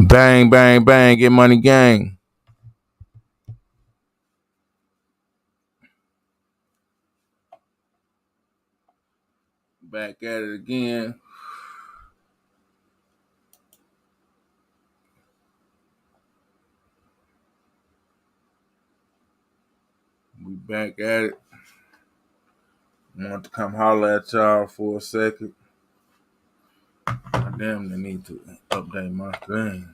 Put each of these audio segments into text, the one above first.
Bang, bang, bang. Get money gang. Back at it again. We back at it. Want to come holler at y'all for a second. Damn, they need to update my thing.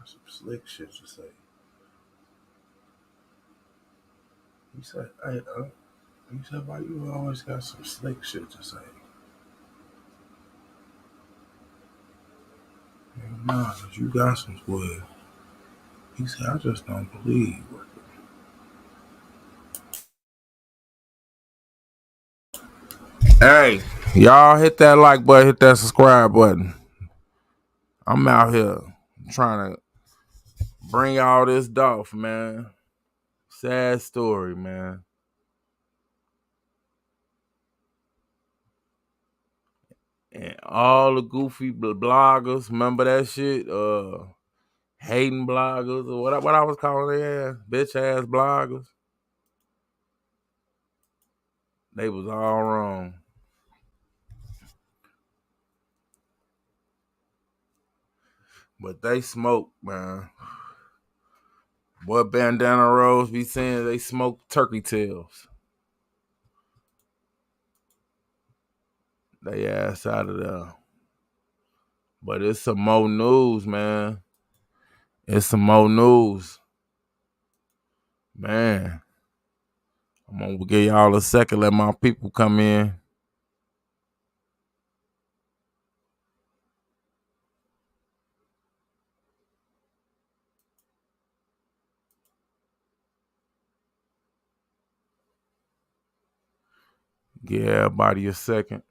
Some slick shit to say. He said, hey, he said, why you always got some slick shit to say? Nah, cause you got some wood. He said, I just don't believe. Hey, y'all hit that like button, hit that subscribe button. I'm out here trying to bring all this Dolph, man. Sad story, man. And all the goofy bloggers, remember that shit? Hating bloggers or what I was calling their ass, bitch ass bloggers. They was all wrong. But they smoke, man. What Bandana Rose be saying they smoke turkey tails. They ass out of there. But it's some more news, man. It's some more news. Man. I'm gonna give y'all a second, let my people come in. Give everybody a second.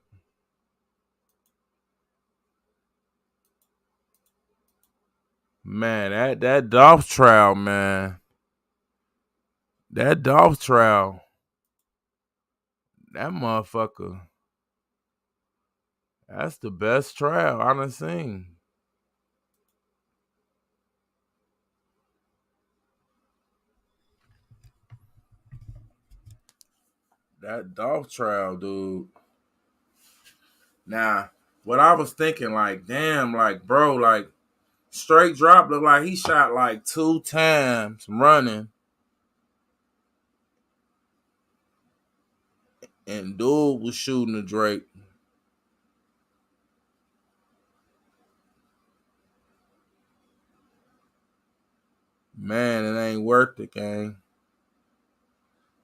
Man, that Dolph trial, man. That Dolph trial. That motherfucker. That's the best trial I done seen. That Dolph trial, dude. Now, what I was thinking, like, damn, like, bro, like, straight drop looked like he shot like 2 times running. And dude was shooting the Drake. Man, it ain't worth it, gang.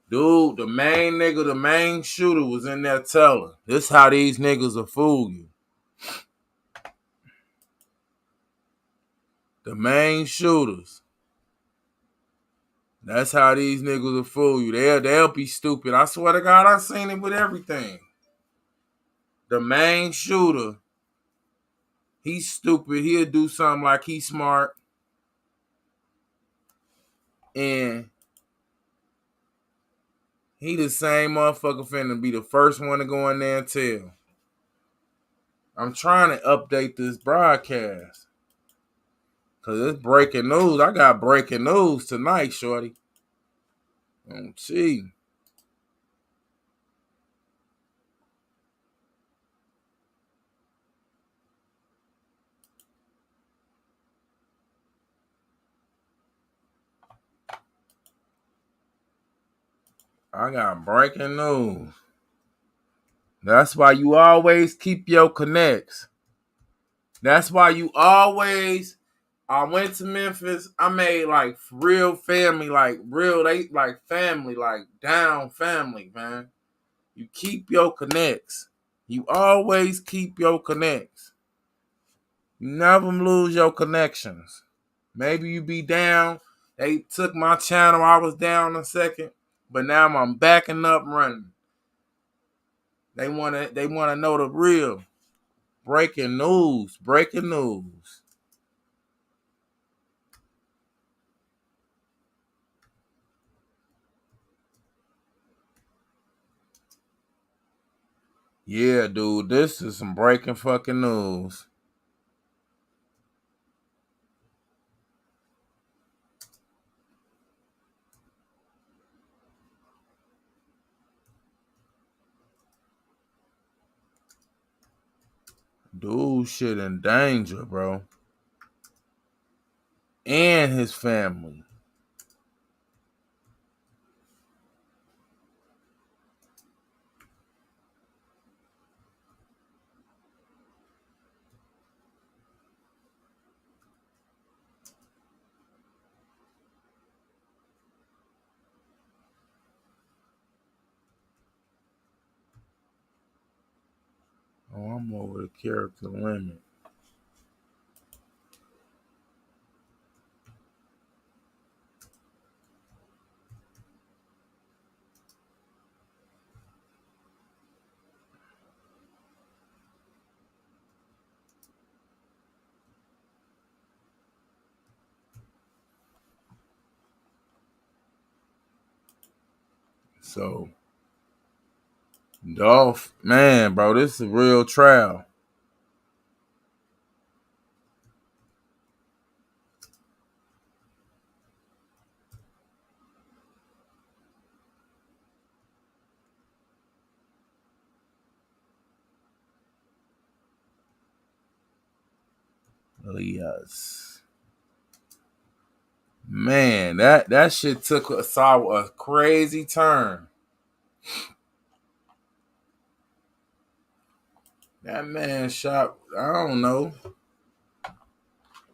Dude, the main nigga, the main shooter was in there telling. This how these niggas will fool you. The main shooters. That's how these niggas will fool you. They'll be stupid. I swear to God, I seen it with everything. The main shooter, he's stupid. He'll do something like he's smart. And he the same motherfucker finna be the first one to go in there and tell. I'm trying to update this broadcast. Cause it's breaking news. I got breaking news tonight, shorty. Gee. I got breaking news. That's why you always keep your connects. That's why you always. I went to Memphis. I made like real family, like real they like family, like down family, man. You keep your connects. You always keep your connects. You never lose your connections. Maybe you be down. They took my channel. I was down a second, but now I'm backing up running. They wanna know the real. Breaking news. Breaking news. Yeah, dude, this is some breaking fucking news. Dude, shit in danger, bro. And his family. Oh, I'm over the character limit. So, Dolph, man, bro, this is a real trial. Yes. Man, that shit took a crazy turn. That man shot, I don't know.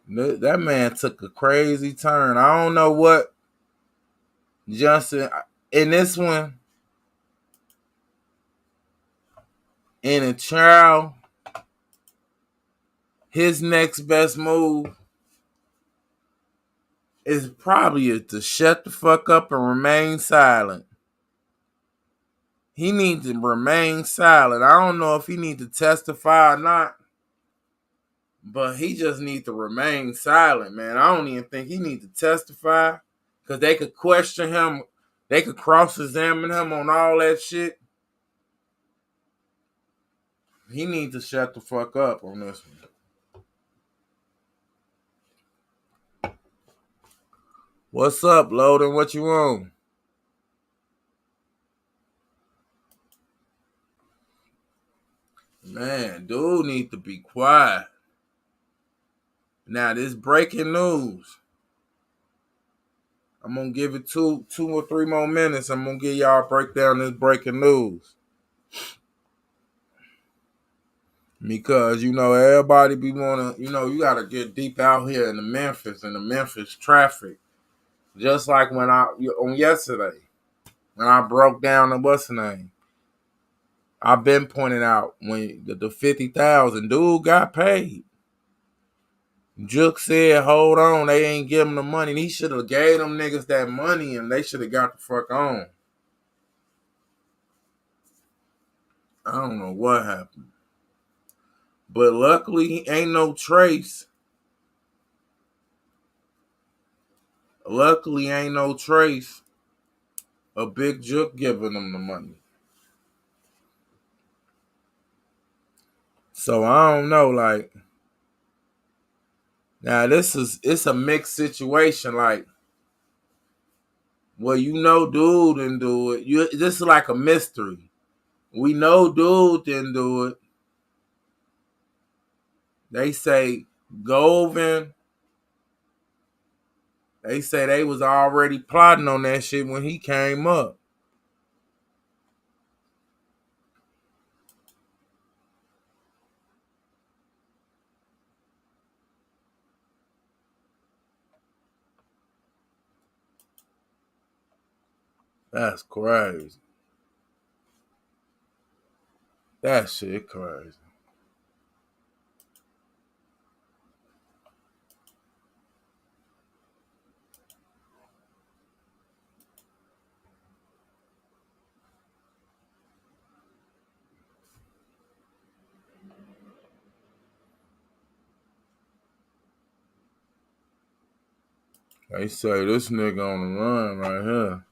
That man took a crazy turn. I don't know what Johnson in this one, in a trial, his next best move is probably to shut the fuck up and remain silent. He needs to remain silent. I don't know if he needs to testify or not, but he just needs to remain silent, man. I don't even think he needs to testify because they could question him. They could cross-examine him on all that shit. He needs to shut the fuck up on this one. What's up, Loden? What you on? Man, dude need to be quiet. Now, this breaking news. I'm gonna give it two or three more minutes. I'm gonna give y'all a breakdown this breaking news. Because everybody be wanna, you gotta get deep out here in the Memphis traffic. Just like when on yesterday, when I broke down the what's the name. I've been pointing out when the 50,000 dude got paid. Jook said, "Hold on, they ain't give him the money." He should have gave them niggas that money, and they should have got the fuck on. I don't know what happened, but luckily, ain't no trace. Luckily, ain't no trace of Big Jook giving them the money. So I don't know. Like now, it's a mixed situation. Like, well, dude didn't do it. This is like a mystery. We know dude didn't do it. They say Govin. They say they was already plotting on that shit when he came up. That's crazy. That shit crazy. They say this nigga on the run right here.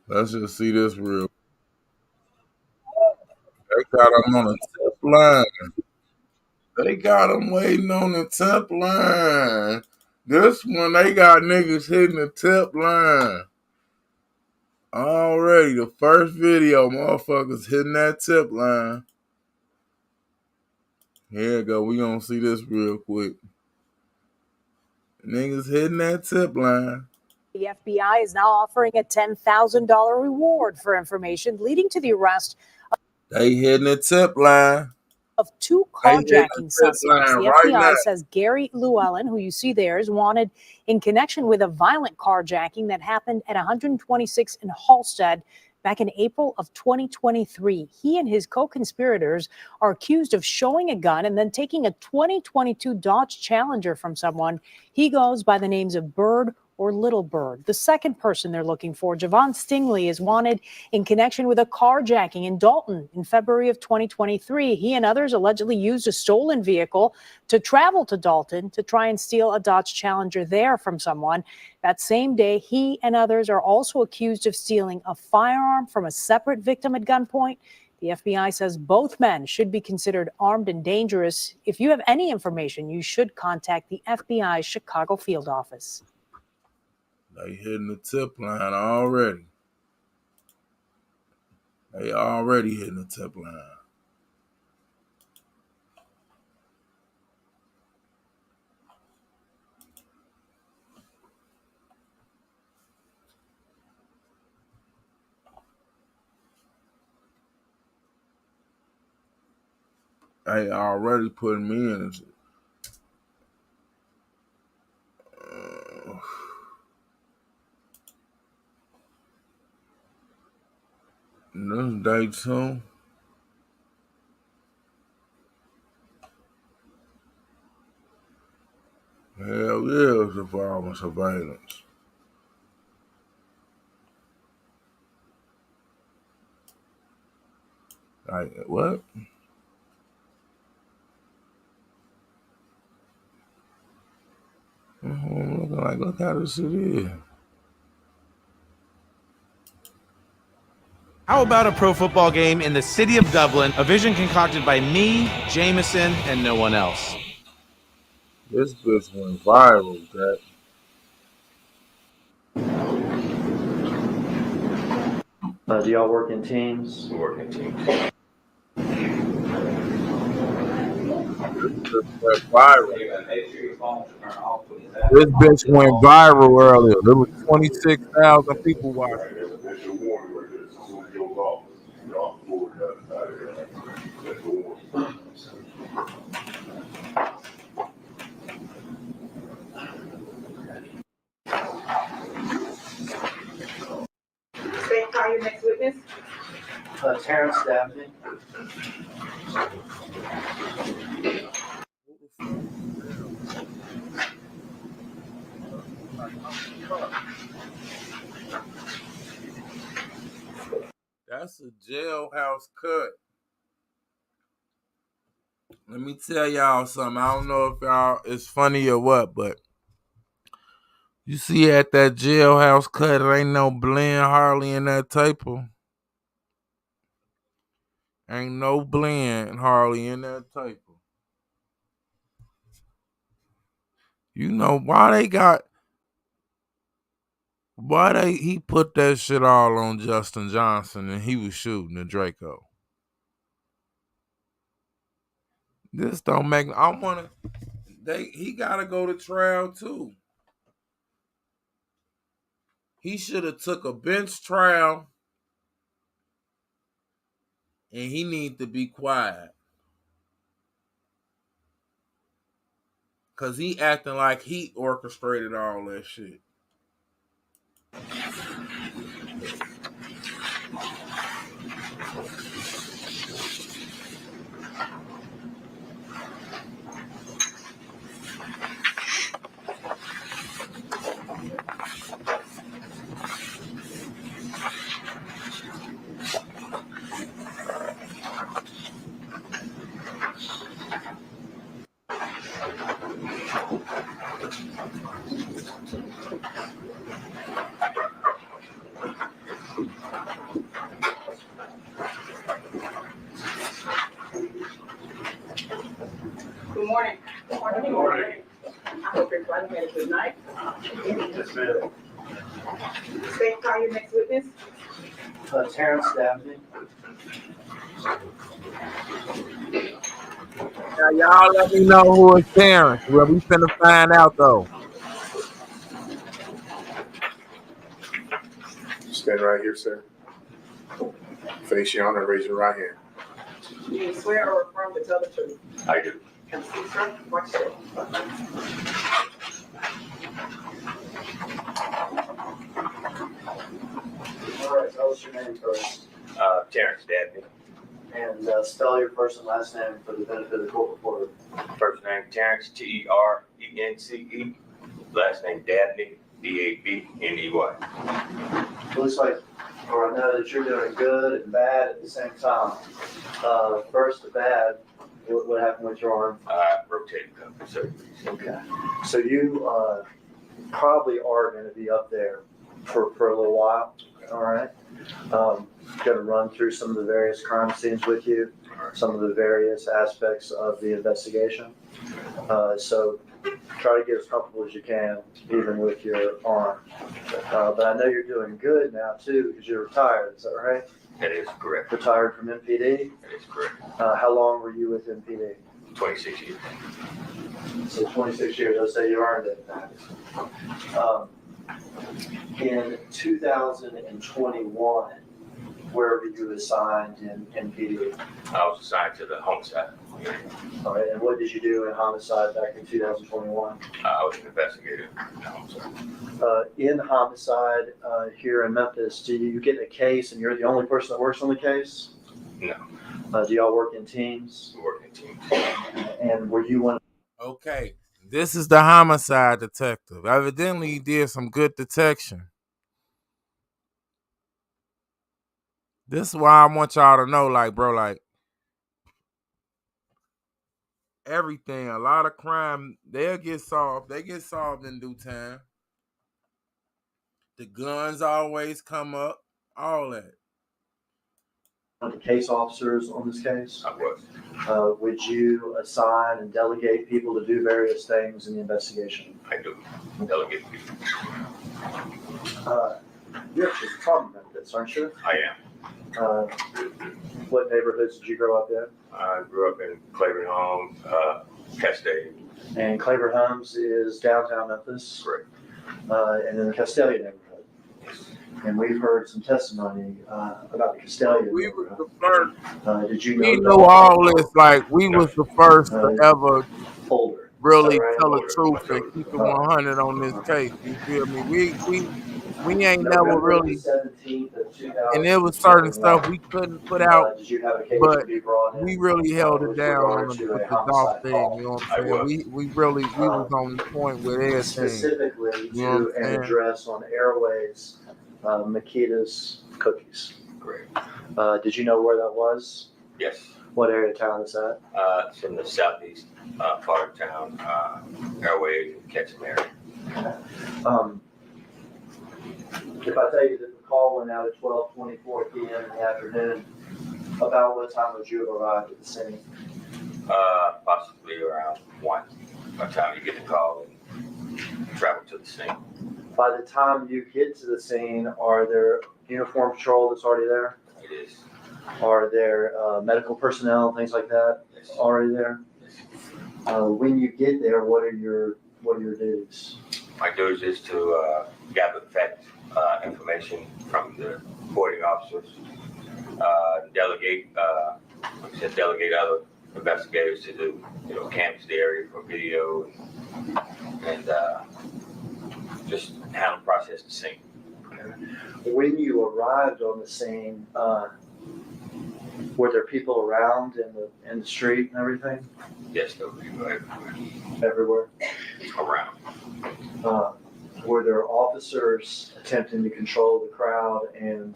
Let's just see this real. They got him on the tip line. They got him waiting on the tip line. This one, they got niggas hitting the tip line. Already, the first video, motherfuckers hitting that tip line. Here you go. We gonna see this real quick. Niggas hitting that tip line. The FBI is now offering a $10,000 reward for information leading to the arrest. They hitting the tip line. Of two carjacking suspects. The FBI says Gary Llewellyn, who you see there, is wanted in connection with a violent carjacking that happened at 126 in Halstead back in April of 2023. He and his co-conspirators are accused of showing a gun and then taking a 2022 Dodge Challenger from someone. He goes by the names of Bird or Little Bird. The second person they're looking for, Javon Stingley, is wanted in connection with a carjacking in Dalton in February of 2023. He and others allegedly used a stolen vehicle to travel to Dalton to try and steal a Dodge Challenger there from someone. That same day, he and others are also accused of stealing a firearm from a separate victim at gunpoint. The FBI says both men should be considered armed and dangerous. If you have any information, you should contact the FBI's Chicago field office. They hitting the tip line already. They already hitting the tip line. They already putting me in it. This day two. Hell yeah, it's involving surveillance. Like, what? Looking like, look how this shit is. How about a pro football game in the city of Dublin, a vision concocted by me, Jameson, and no one else? This bitch went viral, Jack. Do y'all work in teams? We work in teams. This went viral. This bitch went viral earlier. There was 26,000 people watching. Call your next witness. Terrence Daphne. That's a jailhouse cut. Let me tell y'all something. I don't know if y'all it's funny or what, but you see at that jailhouse cut, there ain't no blend hardly in that taper. Ain't no blend hardly in that taper. You know why he put that shit all on Justin Johnson and he was shooting the Draco. This don't make he gotta go to trial too. He should have took a bench trial and he need to be quiet. Cause he acting like he orchestrated all that shit. Good morning. Good morning. I hope everybody had a good night. Yes, ma'am. Stay call your next witness. Terrence Dabney. Now, y'all let me know who is Terrence. Well, we finna find out, though. Stand right here, sir. Face your honor and raise your right hand. Do you swear or affirm to tell the truth? I do. Can I see, sir? Watch it. All right, tell us your name first. Terrence Dabney. And spell your first and last name for the benefit of the court reporter. First name Terrence, T-E-R-E-N-C-E. Last name Dabney, D-A-B-N-E-Y. It looks like, or I know that you're doing good and bad at the same time. First, the bad, what happened with your arm? Rotated cuff surgery. Okay. So you probably are going to be up there for a little while. All right. Going to run through some of the various crime scenes with you, some of the various aspects of the investigation. So try to get as comfortable as you can, even with your arm. But I know you're doing good now too, because you're retired. Is that right? That is correct. Retired from MPD. That is correct. How long were you with MPD? 26 years. So 26 years. I'll say you earned it. In 2021, where were you assigned in MPD? I was assigned to the homicide unit. All right, and what did you do in homicide back in 2021? I was an investigator in the homicide. In homicide here in Memphis, do you get a case and you're the only person that works on the case? No. Do y'all work in teams? We work in teams. And were you one? Okay, this is the homicide detective. Evidently, he did some good detection. This is why I want y'all to know, like, bro, like, everything, a lot of crime, they'll get solved. They get solved in due time. The guns always come up, all that. One of the case officers on this case? I was. Would you assign and delegate people to do various things in the investigation? I do. Delegate people. You're actually from Memphis, aren't you? I am. What neighborhoods did you grow up in? I grew up in Claiborne Homes, Castaic. And Claiborne Homes is downtown Memphis. Correct. And then the Castelia neighborhood. And we've heard some testimony about the Castelia We was neighborhood. the first. Did you know? We knew all this, like, we was the first to ever Older. really Is that right? tell the truth and keep it 100 on this case. You feel me? We ain't never really, 17th of 2000. and there was certain stuff we couldn't put out, Did you have a case but to be brought in? we really held it with down regard on to with a the Dolph homicide thing. call? You know what I I'm saying? was. We was on point with everything. Specifically You know to what I'm an saying? address on Airways, Makita's Cookies. Correct. Did you know where that was? Yes. What area of town is that? It's in the southeast part of town, Airways and Ketchum area. If I tell you that the call went out at 12:24 p.m. in the afternoon, about what time would you have arrived at the scene? Possibly around 1 by the time you get the call and travel to the scene. By the time you get to the scene, are there uniform patrol that's already there? It is. Are there medical personnel, things like that Yes. already there? Yes. When you get there, what are your duties? My duty is to gather the fact information from the reporting officers, delegate other investigators to do, canvass the area for video and just handle process the scene. When you arrived on the scene, were there people around in the street and everything? Yes, there were people Everywhere. around. Were there officers attempting to control the crowd and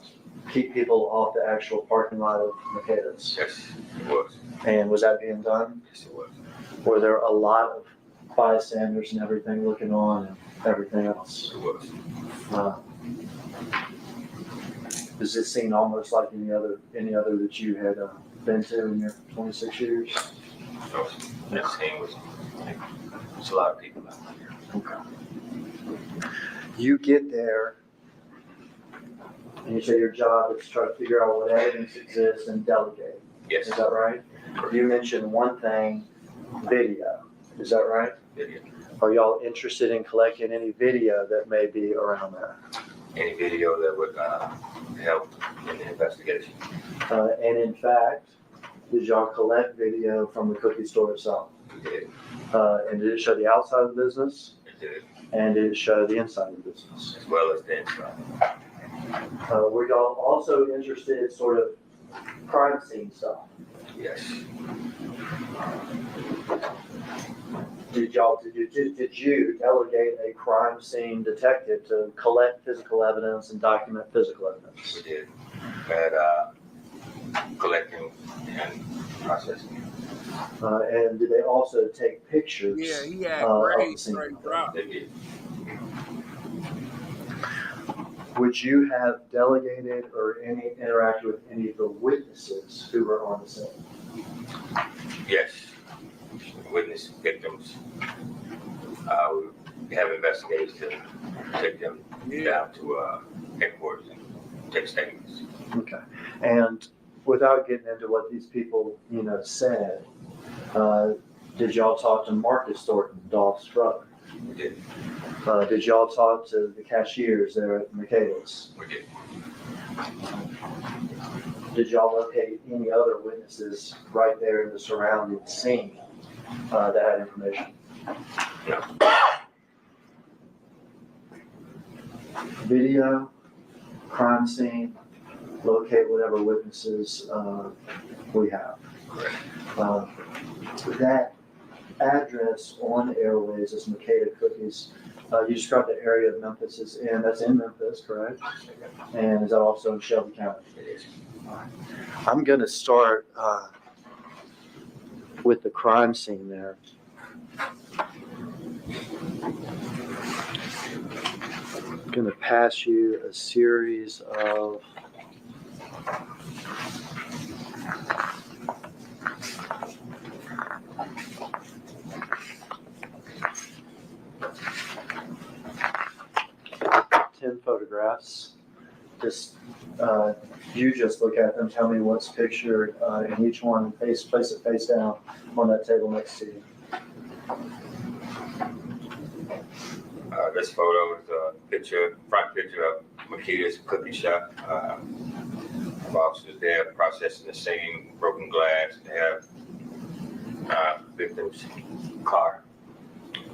keep people off the actual parking lot of Makita's? Yes, it was. And was that being done? Yes, it was. Were there a lot of bystanders and everything looking on and everything else. It was. Does it seem almost like any other that you had been to in your 26 years? So that scene was, it's a lot of people out there. Okay. You get there, and you say your job is to try to figure out what evidence exists and delegate. Yes. Is that right? You mentioned one thing, video. Is that right? Video. Are y'all interested in collecting any video that may be around there? Any video that would help in the investigation. And in fact, did y'all collect video from the cookie store itself? We did. And did it show the outside of the business? It did. And did it show the inside of the business? As well as the inside. Were y'all also interested in sort of crime scene stuff? Yes. Did you delegate a crime scene detective to collect physical evidence and document physical evidence? We did. At collecting and processing. And did they also take pictures? Yeah, he had of great the scene? straight drop. They did. Would you have delegated or interacted with any of the witnesses who were on the scene? Yes. Witness victims. We have investigators to take them down to headquarters and take statements. Okay. And without getting into what these people, said, did y'all talk to Marcus Thornton, Dolph's brother? We did. Did y'all talk to the cashiers there at Michaela's? We did. Did y'all locate any other witnesses right there in the surrounding scene that had information? No. Video, crime scene, locate whatever witnesses we have. That address on Airways is Makeda Cookies. You described the area of Memphis is in, that's in Memphis, correct? And is that also in Shelby County? It is. I'm going to start with the crime scene there. I'm going to pass you a series of photographs. You just look at them, tell me what's pictured in each one, and place it face down on that table next to you. This photo is a front picture of Makita's cookie shop. Officers there processing the same broken glass. They have victim's car.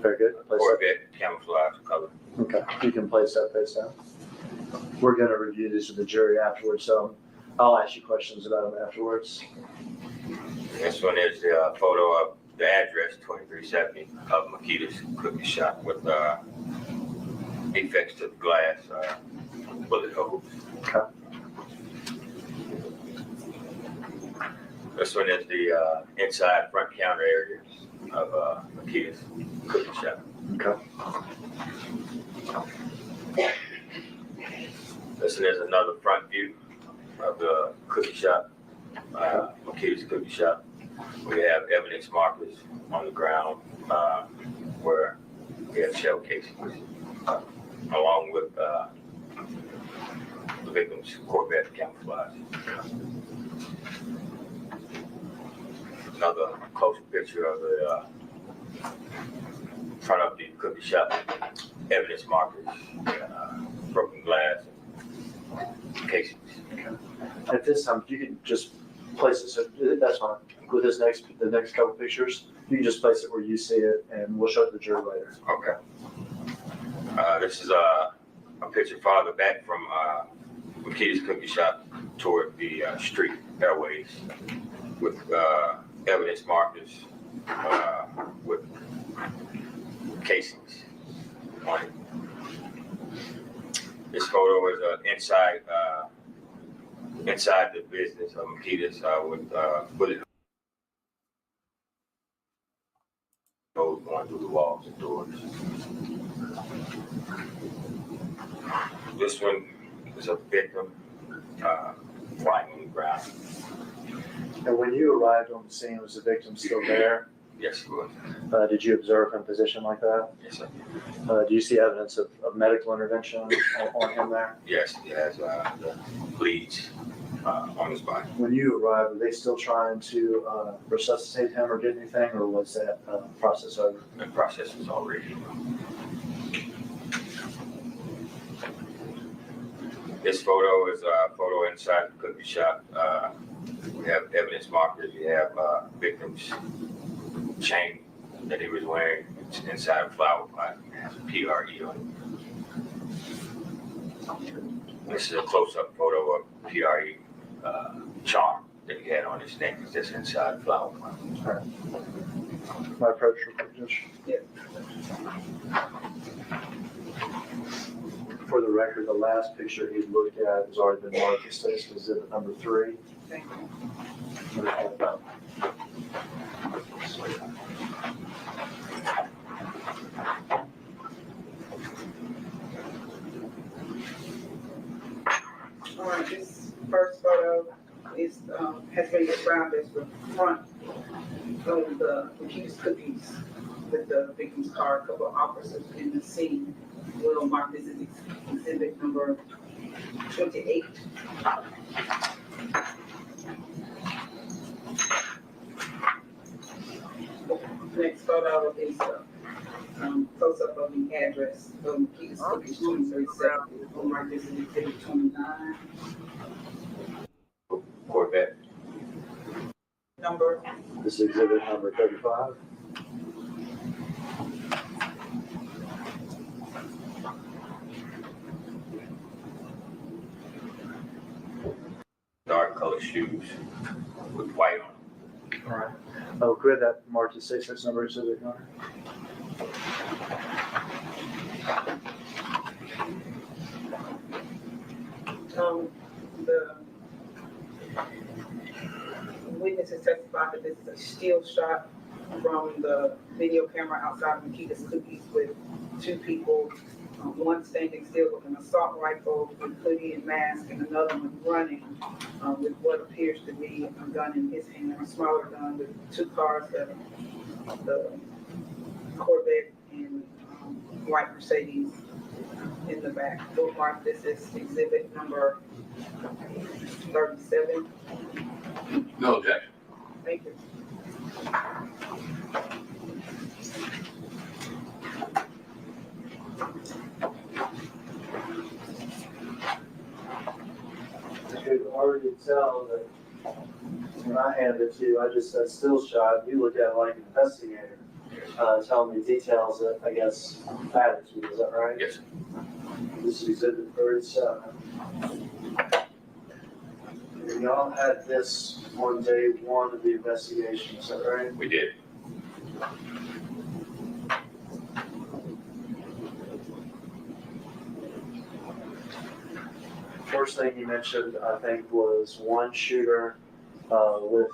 Very good. Corvette, camouflage color. Okay, you can place that face down. We're going to review these with the jury afterwards, so I'll ask you questions about them afterwards. This one is the photo of the address 2370 of Makita's cookie shop with defects to the glass, bullet holes. Okay. This one is the inside front counter area of Makita's cookie shop. Okay. This one is another front view of the cookie shop, Makita's cookie shop. We have evidence markers on the ground where we have shell casings, along with the victim's Corvette camouflage. Another closer picture of the front of the cookie shop, evidence markers, broken glass, and casings. At this time, you can just place it, so that's fine. With the next couple pictures, you can just place it where you see it, and we'll show it to the jury later. Okay. This is a picture farther back from Makita's cookie shop toward the street airways with evidence markers with casings on it. This photo is inside the business of Makita's with bullet holes going through the walls and doors. This one is a victim lying on the ground. And when you arrived on the scene, was the victim still there? Yes, it was. Did you observe him positioned like that? Yes, sir. Do you see evidence of medical intervention on him there? Yes, he has the bleeds on his body. When you arrived, were they still trying to resuscitate him or get anything, or was that process over? The process was already. This photo is a photo inside the cookie shop. We have evidence markers. We have victim's chain that he was wearing inside a flower pot. It has a PRE on it. This is a close-up photo of PRE charm that he had on his neck. It's just inside the flower pot. All right. My approach for Judge. For the record, the last picture he looked at has already been marked as exhibit number 3. Thank you. All right, this first photo is has been described as the front of the accused cookies with the victim's car. A couple of officers in the scene. We'll mark this as exhibit number 28. Next photo is close-up of the address of Keys Cookies 2370. We'll mark this as exhibit 29. Corvette. Number. This is exhibit number 35. Dark colored shoes with white on them. All right. Oh, could that marked as 6 number exhibit number? The witnesses testified that this is a still shot from the video camera outside of Makita's Cookies with 2 people, one standing still with an assault rifle with hoodie and mask, and another one running with what appears to be a gun in his hand, a smaller gun with 2 cars, the Corvette and white Mercedes in the back. We'll mark this as exhibit number 37. No objection. Thank you. I could already tell that when I handed it to you, I just said still shot. You look at it like an investigator, telling me details that I guess mattered to you. Is that right? Yes. This is exhibit 37. And y'all had this on day 1 of the investigation. Is that right? We did. First thing you mentioned, I think, was one shooter with,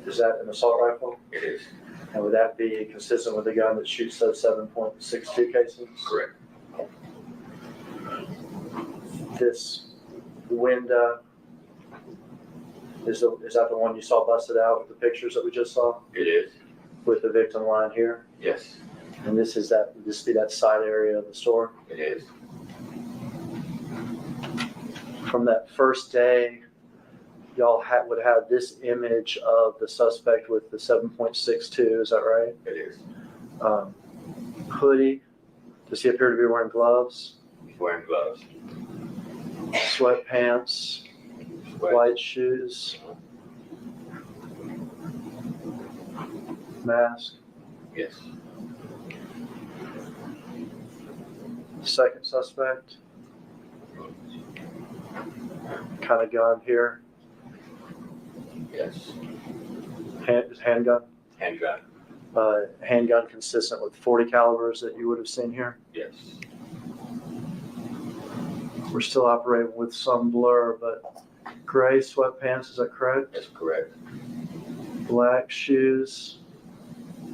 is that an assault rifle? It is. And would that be consistent with the gun that shoots those 7.62 cases? Correct. This window, is that the one you saw busted out with the pictures that we just saw? It is. With the victim lying here? Yes. And this be that side area of the store? It is. From that first day, y'all would have this image of the suspect with the 7.62, is that right? It is. Hoodie, does he appear to be wearing gloves? He's wearing gloves. Sweatpants, white shoes, mask. Yes. Second suspect, kind of gun here. Yes. Handgun. Handgun. Handgun consistent with 40 calibers that you would have seen here. Yes. We're still operating with some blur, but gray sweatpants, is that correct? That's correct. Black shoes,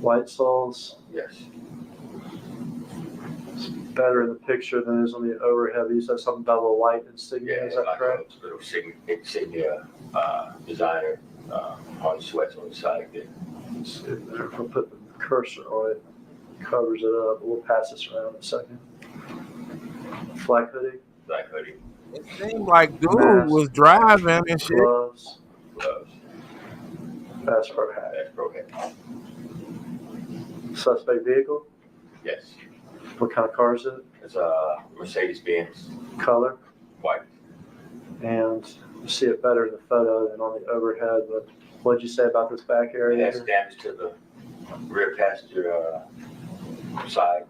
white soles, Yes. It's better in the picture than it is on the overhead. You said something about a little white insignia, is that like correct? a little insignia designer on sweats on the side there. Let's see if I put the cursor on it, covers it up. We'll pass this around in a second. Black hoodie. Black hoodie. It seemed like dude Mask. was driving and shit. Gloves. Gloves. Bass Pro hat. That's broken. Suspect vehicle. Yes. What kind of car is it? It's a Mercedes-Benz Color. white. And you see it better in the photo than on the overhead. But what'd you say about this back It area? has damage to the rear passenger side.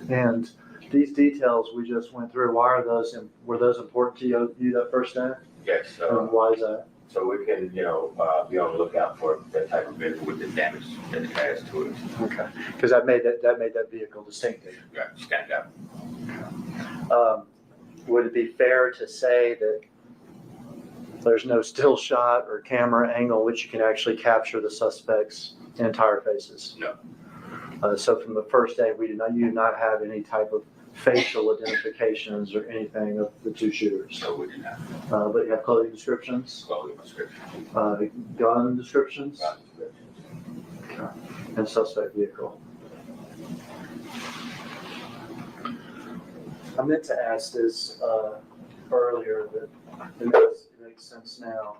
And these details we just went through, why are those, were those important to you that first day? Yes. And why is that? So we can, be on the lookout for that type of vehicle with the damage that it has to it. Okay, because that made that vehicle distinctive. Yeah, stand out. Would it be fair to say that there's no still shot or camera angle which you can actually capture the suspect's entire faces? No. So from the first day, you did not have any type of facial identifications or anything of the two shooters. So we did not. But you have clothing descriptions, Clothing description. gun descriptions, Gun description. and suspect vehicle. I meant to ask this earlier, but it makes sense now.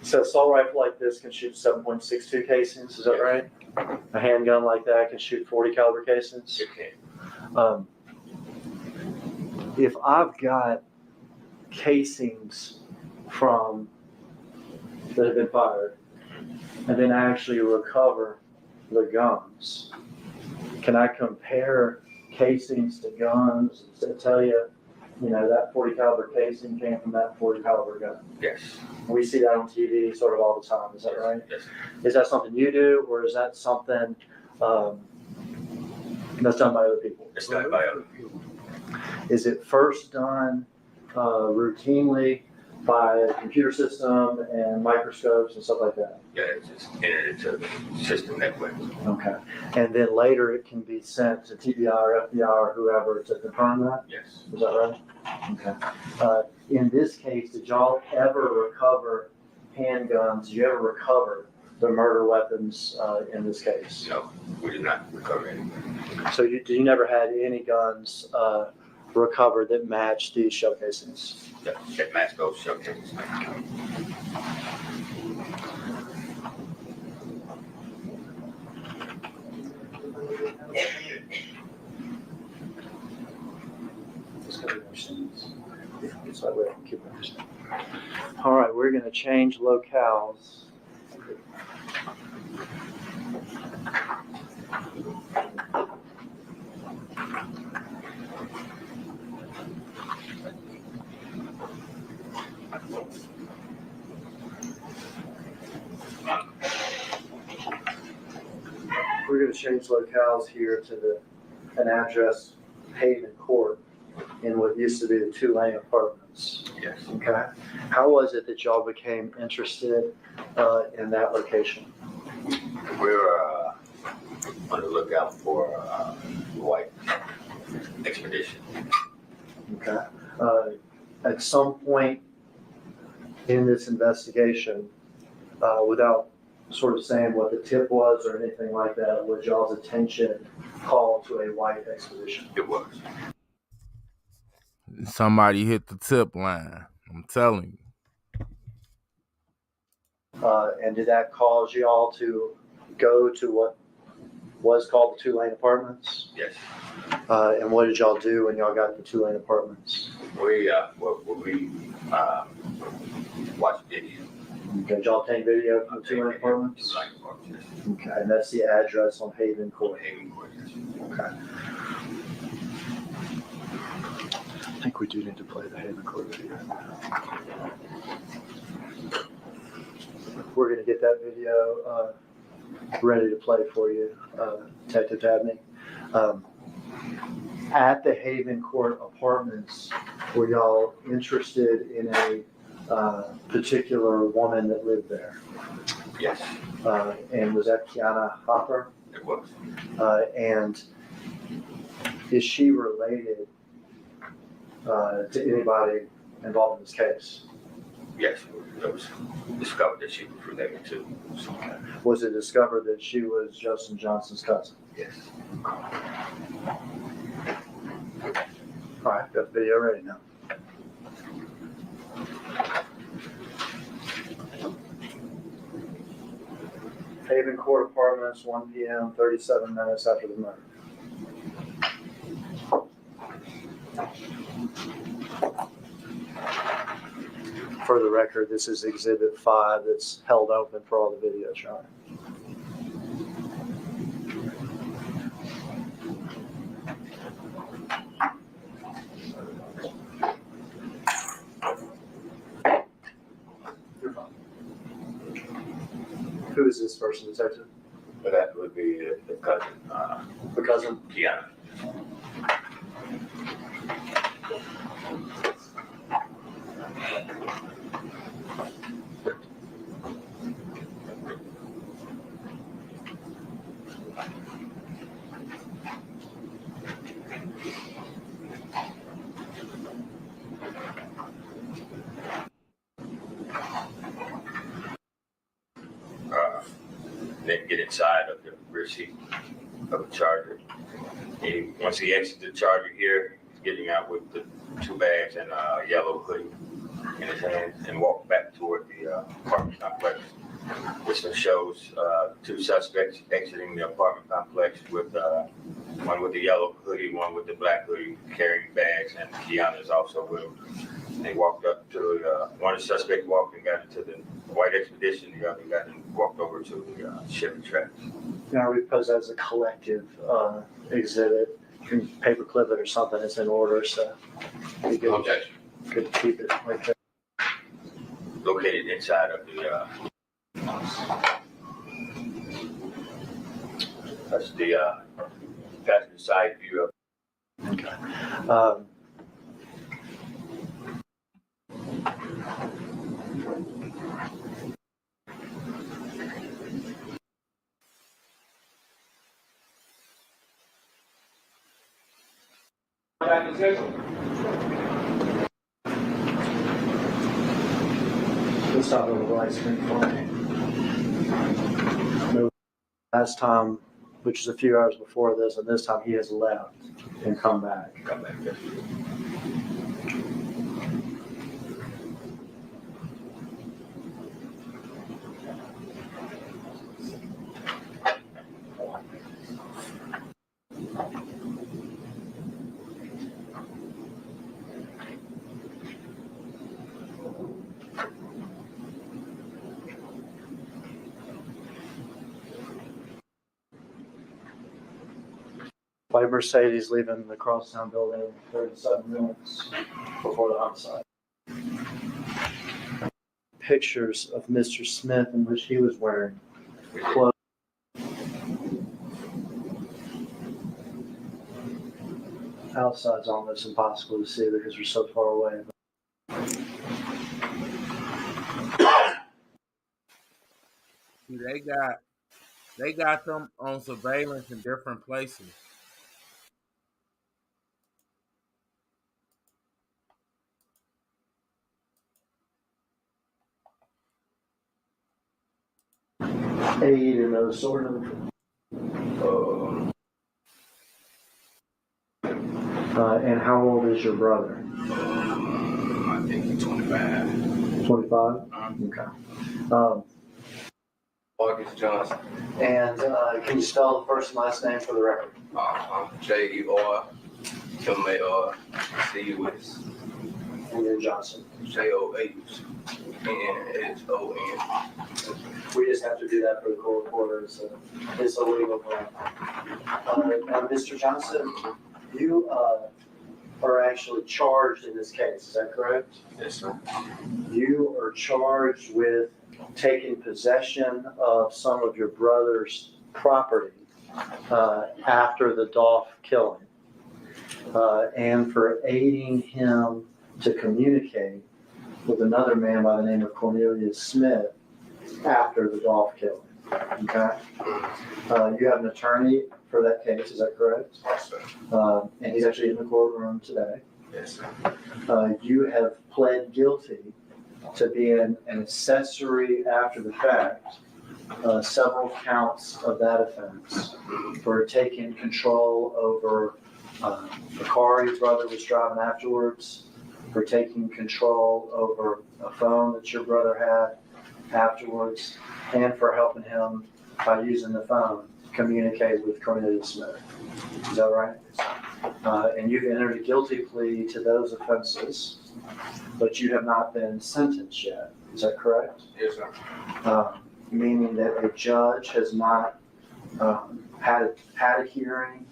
So assault rifle like this can shoot 7.62 casings, is that right? A handgun like that can shoot 40 caliber casings? It can. If I've got casings that have been fired, and then I actually recover the guns, can I compare casings to guns to tell you, that 40 caliber casing came from that 40 caliber gun? Yes. We see that on TV sort of all the time, is that right? Yes. Is that something you do, or is that something that's done by other people? It's done by other people. Is it first done routinely by a computer system and microscopes and stuff like that? Yeah, it's just entered into the system that way. Okay. And then later it can be sent to TBI or FBI or whoever to confirm that? Yes. Is that right? Okay. In this case, did y'all ever recover handguns? Did you ever recover the murder weapons in this case? No, we did not recover any. So you never had any guns recovered that matched these shell casings? That match those shell casings. All right, we're going to change locales. We're going to change locales here to an address, Haven Court, in what used to be the Tulane Apartments. Yes. Okay. How was it that y'all became interested in that location? We're on the lookout for white expedition. Okay. At some point in this investigation, without sort of saying what the tip was or anything like that, was y'all's attention called to a white expedition? It was. Somebody hit the tip line. I'm telling you. And did that cause y'all to go to what was called the Tulane Apartments? Yes. And what did y'all do when y'all got to the Tulane Apartments? We watched video. Okay, did y'all take video from the Tulane Apartments? Okay, and that's the address on Haven Court. Okay. I think we do need to play the Haven Court video. We're going to get that video ready to play for you, Detective Dabney. At the Haven Court Apartments, were y'all interested in a particular woman that lived there? Yes. And was that Kiana Hopper? It was. And is she related to anybody involved in this case? Yes, it was discovered that she was related to. So, Was it discovered that she was Justin Johnson's cousin? yes. All right, got the video ready now. Haven Court Apartments, 1 p.m., 37 minutes after the murder. For the record, this is Exhibit 5 that's held open for all the videos, Sean. Who is this person, detective? But that would be the cousin, The cousin? Kiana. Then get inside of the rear seat of the Charger. Once he exits the Charger here, he's getting out with the 2 bags and a yellow hoodie in his hand and walk back toward the apartment complex. This one shows 2 suspects exiting the apartment complex with one with the yellow hoodie, one with the black hoodie, carrying bags, and Kiana is also with them. They walked up to one of the suspects walked and got into the white Expedition, the other got and walked over to the Chevy tracks. Now we pose as a collective exhibit. You can paperclip it or something. It's in order, so we could keep it right there. Located inside of the that's the passenger side view of. Okay. Let's stop over the light screen for me. Last time, which is a few hours before this, and this time he has left and come back. Yes. White Mercedes leaving the Crosstown building 37 minutes before the homicide. Pictures of Mr. Smith in which he was wearing clothes. Outside's almost impossible to see because we're so far away. They got them on surveillance in different places. Aid in those sort of. And how old is your brother? I think he's 25. 25? Okay. August Johnson. And can you spell the first and last name for the record? JERMARCUS. And then Johnson. JOHNSON. We just have to do that for the court reporter. It's a legal thing. Now, Mr. Johnson, you are actually charged in this case. Is that correct? Yes, sir. You are charged with taking possession of some of your brother's property after the Dolph killing, and for aiding him to communicate with another man by the name of Cornelius Smith after the Dolph killing. Okay. You have an attorney for that case, is that correct? Yes, sir. And he's actually in the courtroom today. Yes, sir. You have pled guilty to being an accessory after the fact, several counts of that offense for taking control over the car your brother was driving afterwards, for taking control over a phone that your brother had afterwards, and for helping him by using the phone communicate with Cornelia Smith. Is that right? And you've entered a guilty plea to those offenses, but you have not been sentenced yet. Is that correct? Yes, sir. Meaning that a judge has not had a hearing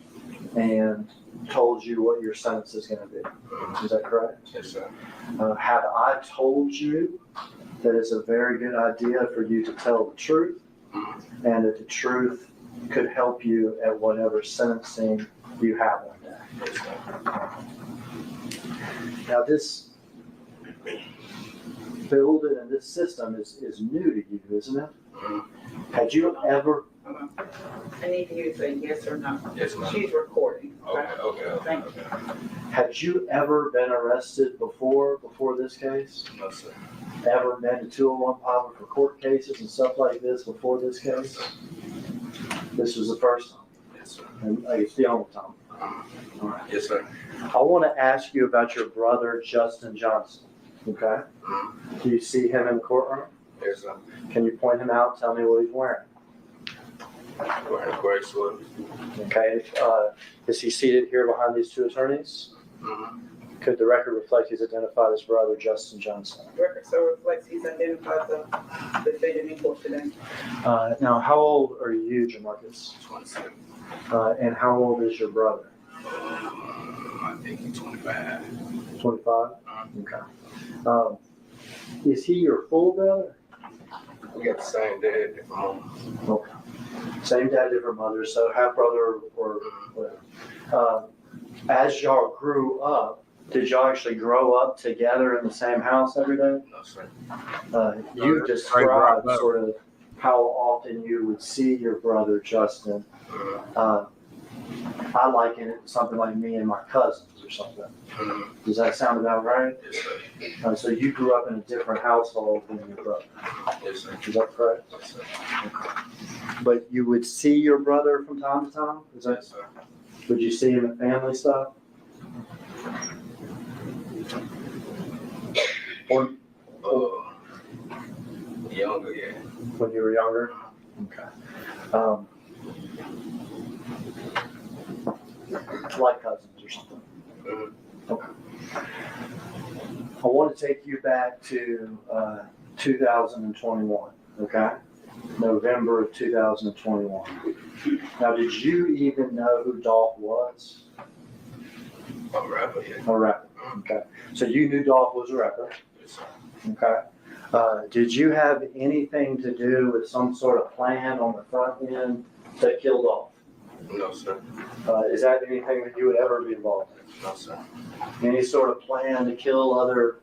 and told you what your sentence is going to be. Is that correct? Yes, sir. Have I told you that it's a very good idea for you to tell the truth, and that the truth could help you at whatever sentencing you have one day? Yes, sir. Now this building and this system is new to you, isn't it? Had you ever? I need you to say yes or no. Yes, ma'am. She's recording. Okay. Thank you. Had you ever been arrested before this case? No, sir. Ever been to 201 public for court cases and stuff like this before this No, case? sir. This was the first time, Yes, sir. and it's the only time. All right. Yes, sir. I want to ask you about your brother, Justin Johnson, okay? Do you see him in the courtroom? Yes, sir. Can you point him out, tell me what he's wearing? Wearing a gray sweater. Okay, is he seated here behind these two attorneys? Could the record reflect he's identified as brother Justin Johnson? Record so reflects he's identified the defendant in court today. Now, how old are you, Jamarcus? 27. And how old is your brother? I think he's 25. 25? Okay. Is he your full brother? We got the same dad, different mom. Okay. Same dad, different mother, so half brother or whatever. As y'all grew up, did y'all actually grow up together in the same house every day? No, sir. You described sort of how often you would see your brother Justin. I liken it to something like me and my cousins or something. Does that sound about right? Yes, sir. So you grew up in a different household than your brother. Yes, sir. Is that correct? Yes, sir. But you would see your brother from time to time? Is that, Yes, sir. would you see him at family stuff? Or Younger, yeah. when you were younger? Okay. Like cousins or something? Okay. I want to take you back to 2021, okay? November of 2021. Now, did you even know who Dolph was? A rapper, yeah. A rapper, okay. So you knew Dolph was a rapper, Yes, sir. okay. Did you have anything to do with some sort of plan on the front end to kill Dolph? No, sir. Is that anything that you would ever be involved in? No, sir. Any sort of plan to kill other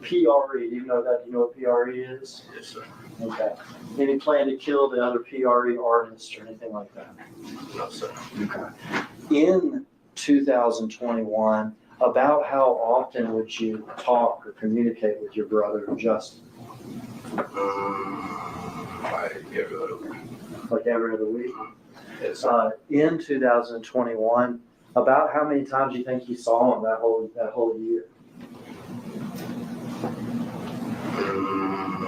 PRE? Do you know what PRE is? Yes, sir. Okay. Any plan to kill the other PRE artists or anything like that? No, sir. Okay. In 2021, about how often would you talk or communicate with your brother Justin? Like every other week. Like every other week? Yes, sir. In 2021, about how many times do you think you saw him that whole year?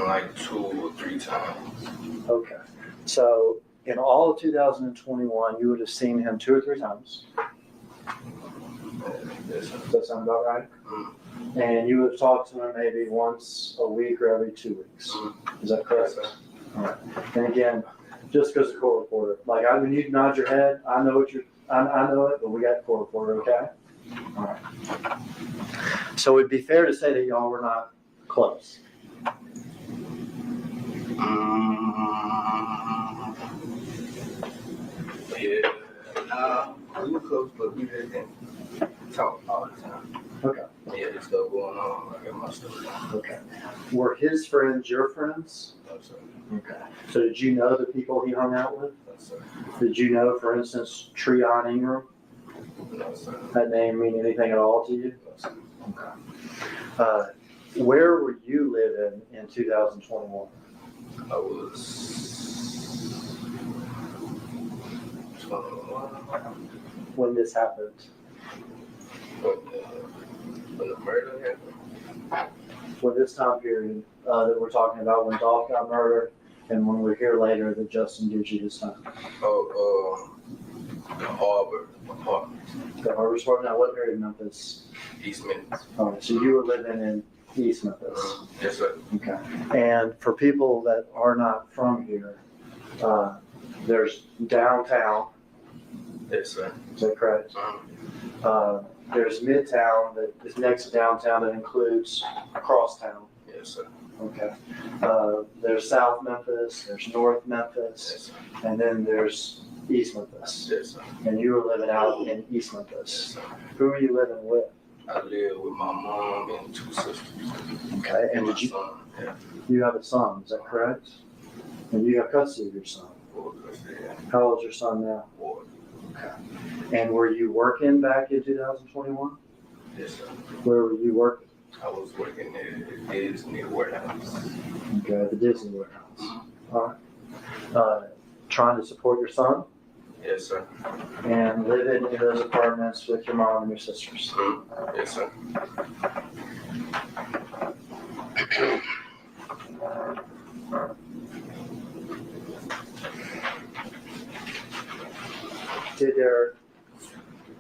Like 2 or 3 times. Okay. So in all of 2021, you would have seen him 2 or 3 times. Yes, sir. Does that sound about right? And you would have talked to him maybe once a week or every 2 weeks. Is that correct? Yes, sir. All right. And again, just because the court reporter, like when you nod your head, I know I know it, but we got the court reporter, okay? All right. So it'd be fair to say that y'all were not close. Yeah. We were close, but we didn't talk all the time. Okay. Yeah, there's stuff going on. I got my stuff. Okay. Were his friends your friends? No, sir. Okay. So did you know the people he hung out with? No, sir. Did you know, for instance, Treon Ingram? No, sir. That name mean anything at all to you? No, sir. Okay. Where were you living in 2021? I was 21 When this happened? when the murder happened. For this time period that we're talking about, when Dolph got murdered, and when we're here later that Justin gives you his time. The Harbor apartment, The Harbor Sport. Now, what area of Memphis? East Memphis. All right, so you were living in East Memphis. Yes, sir. Okay. And for people that are not from here, there's downtown. Yes, sir. Is that correct? There's Midtown that is next to downtown that includes crosstown. Yes, sir. Okay. There's South Memphis, there's North Memphis, Yes, sir. and then there's East Memphis. Yes, sir. And you were living out in East Yes, Memphis. sir. Who are you living with? I live with my mom and 2 sisters. Okay. And my did you son. Yeah. you have a son? Is that correct? And you have custody of your son. Yeah. How old's your son now? 4. And were you working back in 2021? Yes, sir. Where were you working? I was working at Disney warehouse. Okay, at the Disney warehouse. All right. Trying to support your son Yes, sir. and living in those apartments with your mom and your sisters. Yes, sir. Did there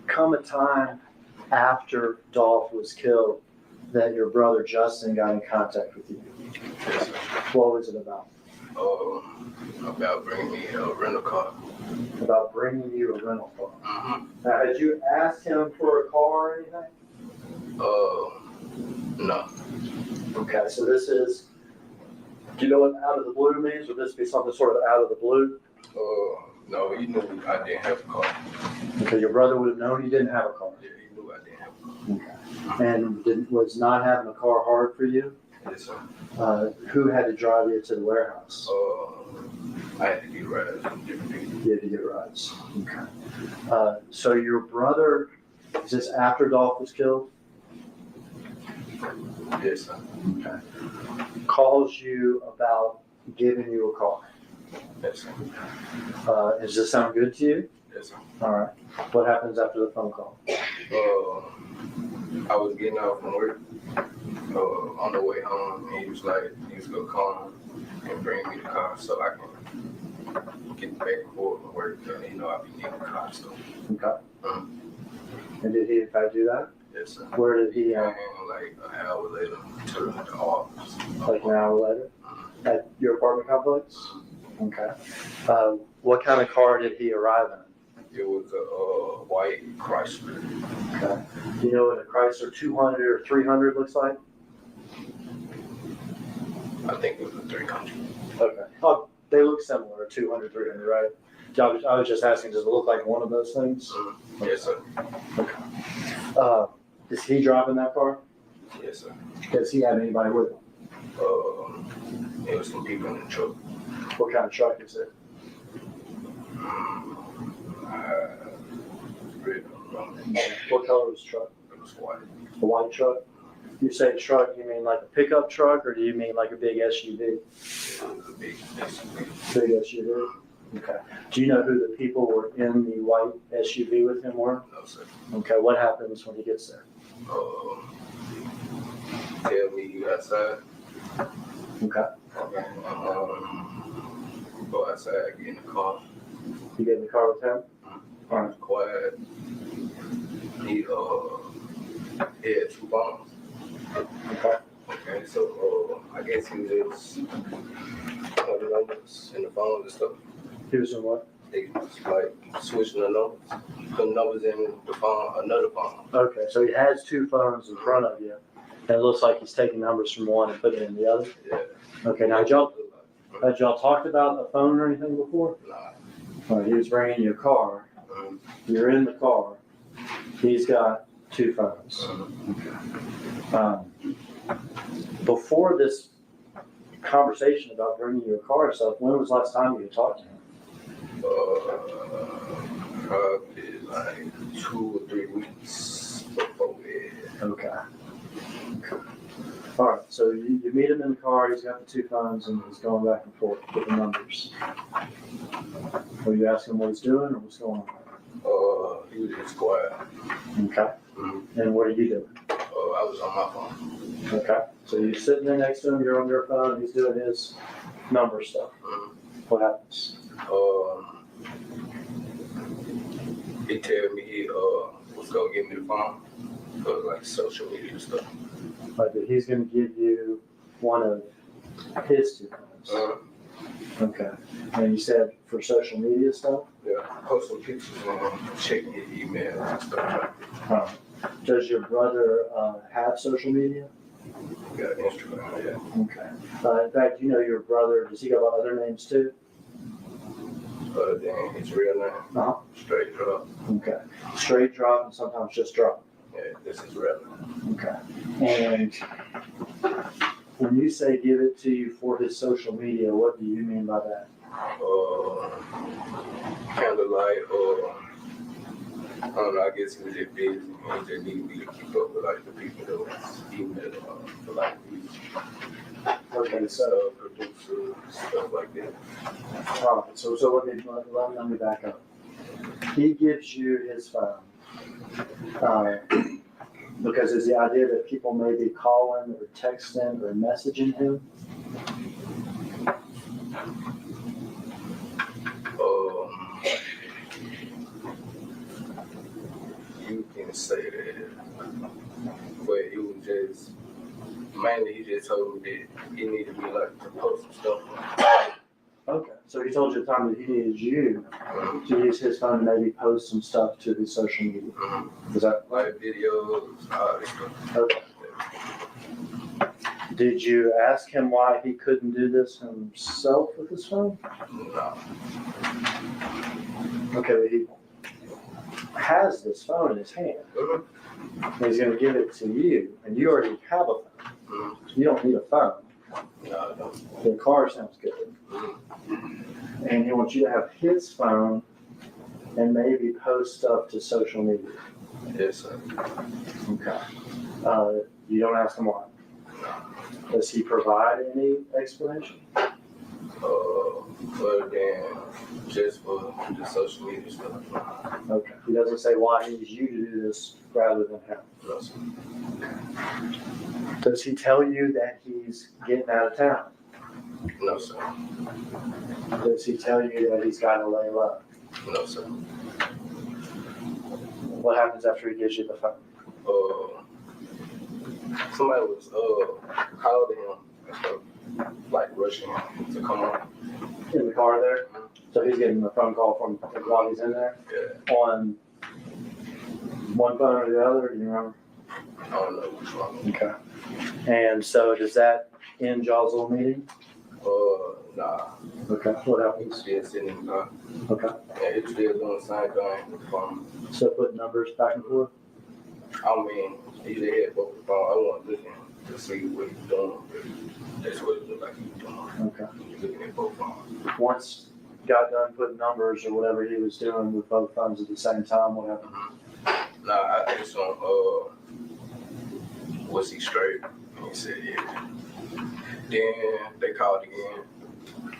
come a time after Dolph was killed that your brother Justin got in contact with you? Yes, sir. What was it about? About bringing me a rental car. About bringing you a rental car. Mm-hmm. Now, had you asked him for a car or anything? No. Okay, so this is, do you know what out of the blue means? Would this be something sort of out of the blue? No, he knew I didn't have a car. Okay, your brother would have known you didn't have a car. Yeah, he knew I didn't have a car. Okay. And was not having a car hard for you? Yes, sir. Who had to drive you to the warehouse? I had to get rides from different people. You had to get rides. Okay. So your brother, is this after Dolph was killed? Yes, sir. Okay. Calls you about giving you a car. Yes, sir. Does this sound good to you? Yes, sir. All right. What happens after the phone call? I was getting out from work. On the way home, and he was like, he was gonna come and bring me the car so I can get back and forth from work. And I be needing the car still. Okay. And did he in fact do that? Yes, sir. Where did he, And like an hour later to the office. like an hour later? At your apartment complex? Okay. What kind of car did he arrive in? It was a white Chrysler. Okay. Do you know what a Chrysler 200 or 300 looks like? I think it was a 300. Okay. Oh, they look similar, 200, 300, right? I was just asking, does it look like one of those things? Yes, sir. Is he driving that car? Yes, sir. Does he have anybody with him? There was some people in the truck. What kind of truck is it? Red, What color was the truck? it was white. A white truck? You say truck, you mean like a pickup truck, or do you mean like a big SUV? It was a big SUV. Big SUV? Okay. Do you know who the people were in the white SUV with him were? No, sir. Okay, what happens when he gets there? Tell me you outside. Okay. Go outside, get in the car. You get in the car with him? All right. Quiet. He had 2 phones. Okay. Okay, so I guess he was putting numbers in the phones and stuff. He was in what? They was like switching the numbers, putting numbers in the phone, another phone. Okay, so he has 2 phones in front of you, and it looks like he's taking numbers from one and putting it in the other? Yeah. Okay, now had y'all talked about a phone or anything before? Nah. All right, he was bringing you a car. You're in the car. He's got 2 phones. Before this conversation about bringing you a car and stuff, when was the last time you talked to him? Probably like 2 or 3 weeks before it. Okay. All right, so you meet him in the car, he's got the 2 phones, and he's going back and forth with the numbers. Are you asking him what he's doing or what's going on? He was just quiet. Okay. And what are you doing? I was on my phone. Okay. So you're sitting there next to him, you're on your phone, he's doing his number stuff. What happens? He told me he was gonna give me the phone for like social media stuff. Like that he's going to give you one of his 2 phones. Okay. And you said for social media stuff? Yeah, post some pictures and checking his email and stuff like that. Does your brother have social media? Got Instagram, yeah. Okay. In fact, you know your brother, does he go by other names too? Other than his real name, Straight Drop. Okay. Straight Drop and sometimes just Drop. Yeah, this is real name. Okay. And when you say give it to you for his social media, what do you mean by that? Kind of like, I don't know, I guess he was just busy and he just needed me to keep up with like the people that was emailing for like these. Okay, so Producers, stuff like that. all right, so let me back up. He gives you his phone because it's the idea that people may be calling or texting or messaging him. You can say that, but it was just mainly he just told me that he needed me like to post some stuff. Okay, so he told you at the time that he needed you to use his phone to maybe post some stuff to his social media. Is that like videos, all this stuff? okay? Did you ask him why he couldn't do this himself with his phone? No. Okay, but he has this phone in his hand. And he's going to give it to you, and you already have a phone. You don't need a phone. No, no. The car sounds good. And he wants you to have his phone and maybe post stuff to social media. Yes, sir. Okay. You don't ask him why. Does he provide any explanation? Other than just for the social media stuff. Okay. He doesn't say why he needs you to do this rather than him. No, sir. Does he tell you that he's getting out of town? No, sir. Does he tell you that he's got to lay low? No, sir. What happens after he gives you the phone? Somebody was calling him and stuff, like rushing him to come on. In the car there? So he's getting a phone call from while he's in there? Yeah. On one phone or the other, do you remember? I don't know which one. Okay. And so does that end y'all's little meeting? Nah. Okay. What He happens? was still sitting in the car. Okay. Yeah, he was still doing the same thing with the phone. So put numbers back and forth? I mean, he just had both the phone. I wasn't looking to see what he was doing, but that's what it looked like he was doing. Okay. He was looking at both phones. Once got done putting numbers or whatever he was doing with both phones at the same time, what happened? Nah, I asked him, was he straight? And he said, yeah. Then they called again.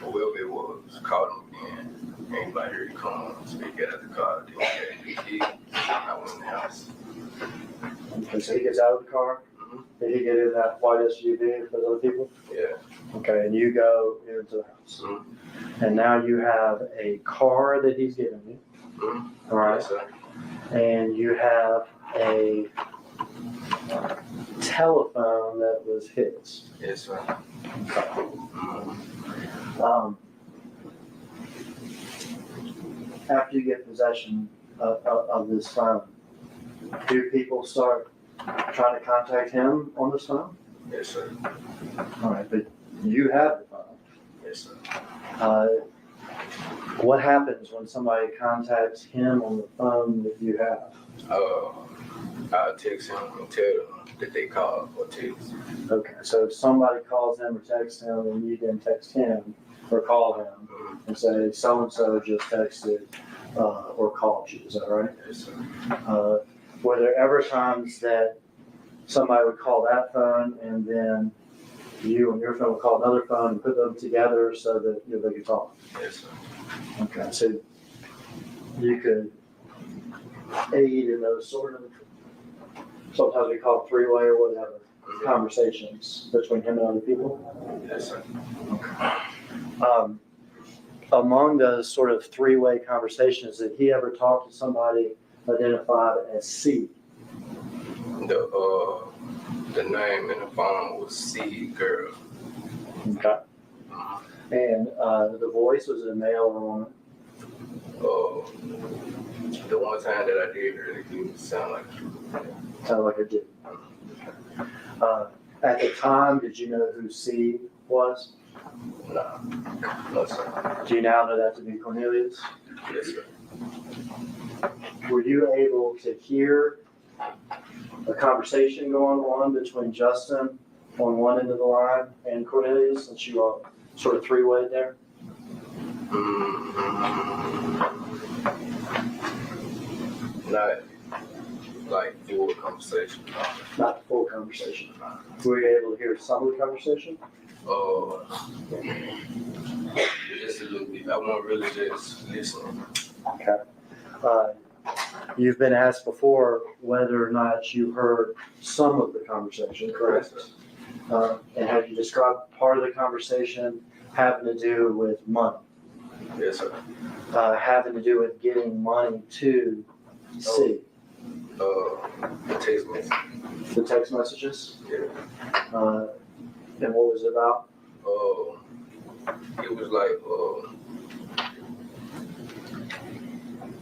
Whoever it was called him again. Anybody here he comes, so he got out the car. Then he got the key. I went in the house. Okay, so he gets out of the car. Did he get in that white SUV with those other people? Yeah. Okay, and you go into the house. And now you have a car that he's given you. All right. Yes, sir. And you have a telephone that was his. Yes, sir. After you get possession of this phone, do people start trying to contact him on this phone? Yes, sir. All right, but you have the phone. Yes, sir. What happens when somebody contacts him on the phone that you have? I'll text him and tell them that they called or text. Okay, so if somebody calls him or texts him and you then text him or call him and say, so-and-so just texted or called you, is that right? Yes, sir. Were there ever times that somebody would call that phone and then you and your phone would call another phone and put them together so that they could talk? Yes, sir. Okay, so you could aid in those sort of, sometimes we call it three-way or whatever, conversations between him and other people? Yes, sir. Among those sort of three-way conversations, did he ever talk to somebody identified as C? The name in the phone was C Girl. Okay. And the voice, was it a male or a woman? The one time that I did hear it, it sound like Sounded like it did. At the time, did you know who C was? no, sir. Do you now know that to be Cornelius? Yes, sir. Were you able to hear a conversation going on between Justin on one end of the line and Cornelius, since you are sort of three-way there? Not like full conversation. Not the full conversation. Were you able to hear some of the conversation? Just a little bit. I wasn't really just listening. Okay. You've been asked before whether or not you heard some of the conversation, correct? And have you described part of the conversation having to do with money? Yes, sir. Having to do with getting money to C? The text message. The text messages? Yeah. And what was it about? It was like,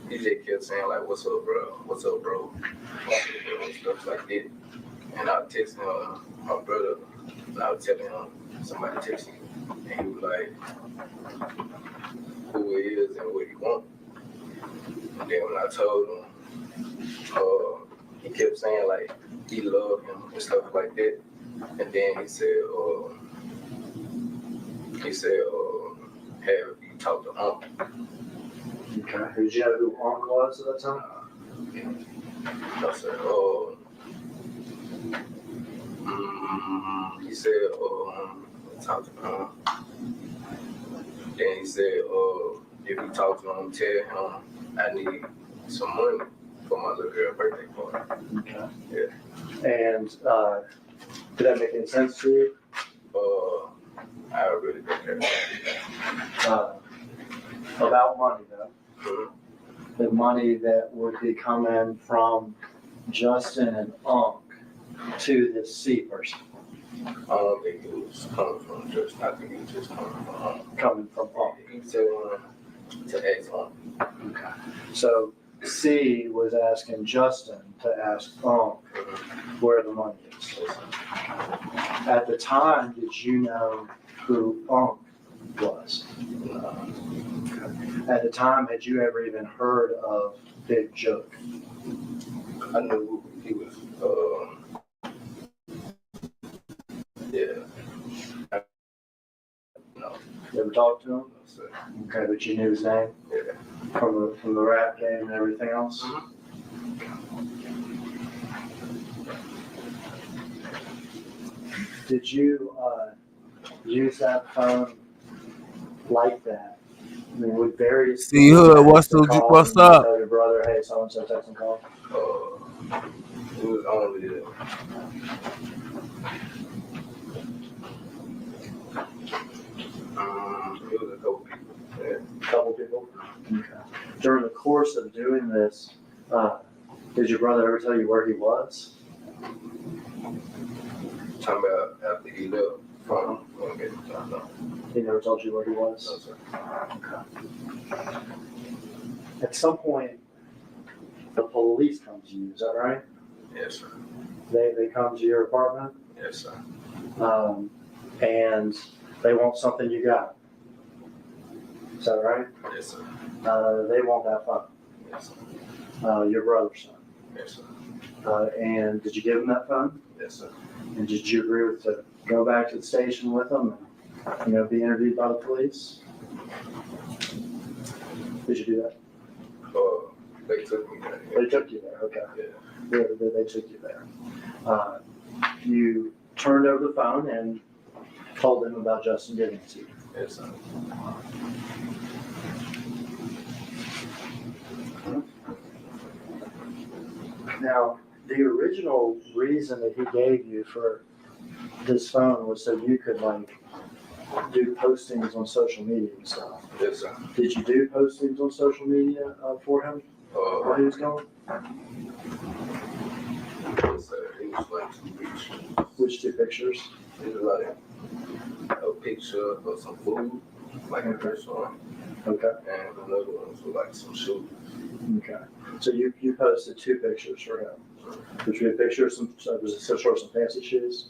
he just kept saying like, "What's up, bro? What's up, bro?" And stuff like that. And I was texting my brother, and I was telling him somebody texted me, and he was like, who he is and what he want. And then when I told him, he kept saying like he loved him and stuff like that. And then he said, have you talked to Uncle? Okay. Did you know who Uncle was at that time? I said, he said, talk to him. Then he said, if you talk to him, tell him I need some money for my little girl's birthday party. Okay. Yeah. And did that make any sense to you? I really don't care. About money, though. Mm-hmm. The money that would be coming from Justin and Unc to this C person. I don't think it was coming from Justin. I think it was just coming from Unc. Coming from Unc. He was telling him to ask Unc. Okay. So C was asking Justin to ask Unc where the money is. At the time, did you know who Unc was? At the time, had you ever even heard of Big Joke? I knew he was, yeah. No. You ever talked to him? No, sir. Okay, but you knew his name Yeah. from the rap game and everything else? Did you use that phone like that? I mean, with various. See, Hood, what's up? Tell your brother, hey, so and so text and call. It was only it was a couple people. Yeah. Couple people. Okay. During the course of doing this, did your brother ever tell you where he was? Talking about after he left from no. He never told you where he was? No, sir. Okay. At some point, the police come to you, is that right? Yes, sir. They come to your apartment, Yes, sir. and they want something you got. Is that right? Yes, sir. They want that phone. Yes, sir. Your brother's son. Yes, sir. And did you give him that phone? Yes, sir. And did you agree with to go back to the station with him and, be interviewed by the police? Did you do that? They took me there. They took you there, okay. Yeah. They took you there. You turned over the phone and told them about Justin giving it to you. Yes, sir. Now, the original reason that he gave you for this phone was so you could do postings on social media and stuff. Yes, sir. Did you do postings on social media for him while he was gone? Yes, sir. It was like 2 pictures. Which 2 pictures? It was like a picture of some food, like a restaurant, Okay. and another one was like some shoes. Okay. So you posted 2 pictures for him. Which was a picture of some fancy shoes,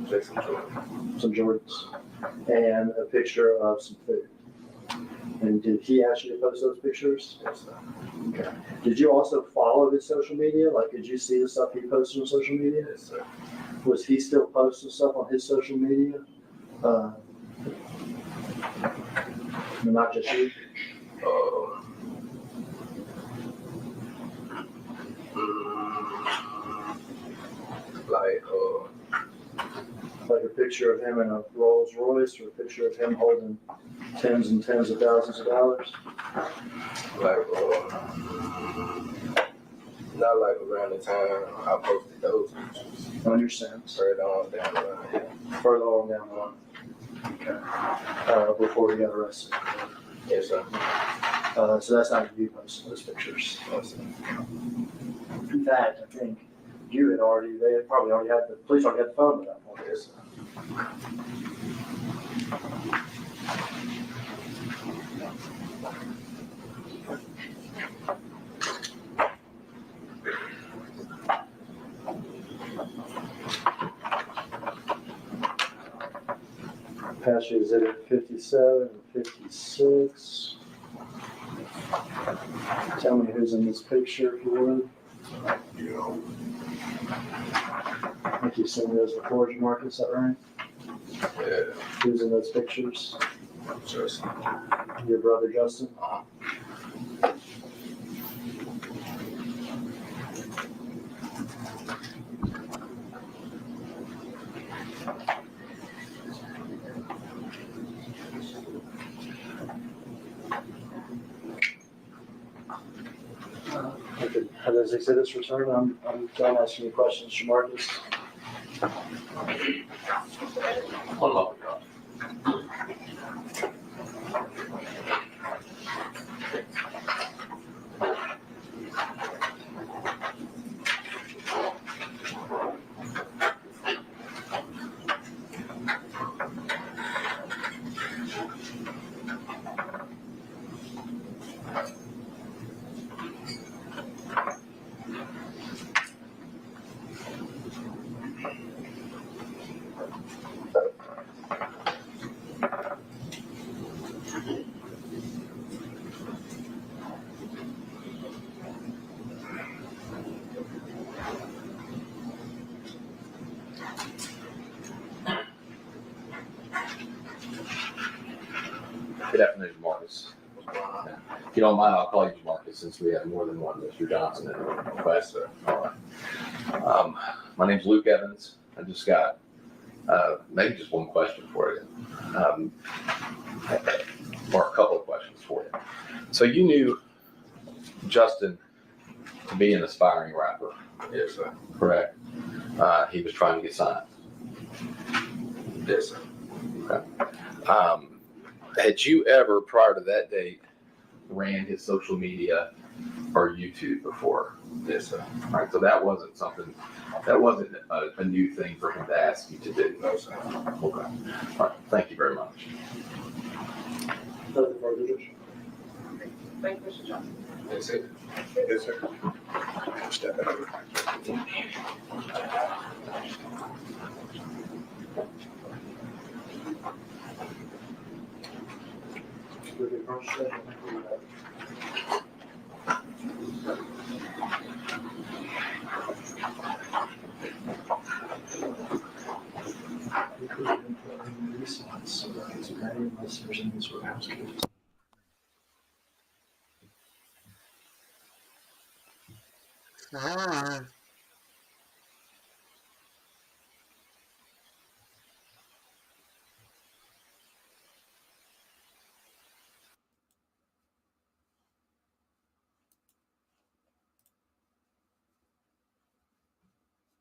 Jason Jordan. some Jordans, and a picture of some food. And did he ask you to post those pictures? Yes, sir. Okay. Did you also follow his social media? Like, did you see the stuff he posted on social media? Yes, sir. Was he still posting stuff on his social media? Not just you? Like a picture of him in a Rolls Royce, or a picture of him holding tens and tens of thousands of dollars? Like, not like around the time I posted those pictures. On your sense. Further on down the line, yeah. Further on down the line. Okay. Before he got arrested. Yes, sir. So that's not you posting those pictures. Yes, sir. In fact, I think they had probably already had, the police already had the phone at that point. Yes, sir. Pass you exhibit 57 and 56. Tell me who's in this picture, if you would. I think you've seen those before, Marcus, is that right? Yeah. Who's in those pictures? Justin. Your brother, Justin? Have those exhibits returned? I'm done asking you questions, Jamarcus. One moment. Good afternoon, Marcus. If you don't mind, I'll call you Marcus since we have more than one Mr. Johnson in the request. All right. My name's Luke Evans. I just got maybe just one question for you, or a couple of questions for you. So you knew Justin to be an aspiring rapper. Yes, sir. Correct. He was trying to get signed. Yes, sir. Okay. Had you ever, prior to that date, ran his social media or YouTube before? Yes, sir. All right, so that wasn't a new thing for him to ask you to do. No, sir. Okay. All right. Thank you very much. Nothing further, Josh? Thank you, Mr. Johnson. That's it. Yes, sir. Step it over.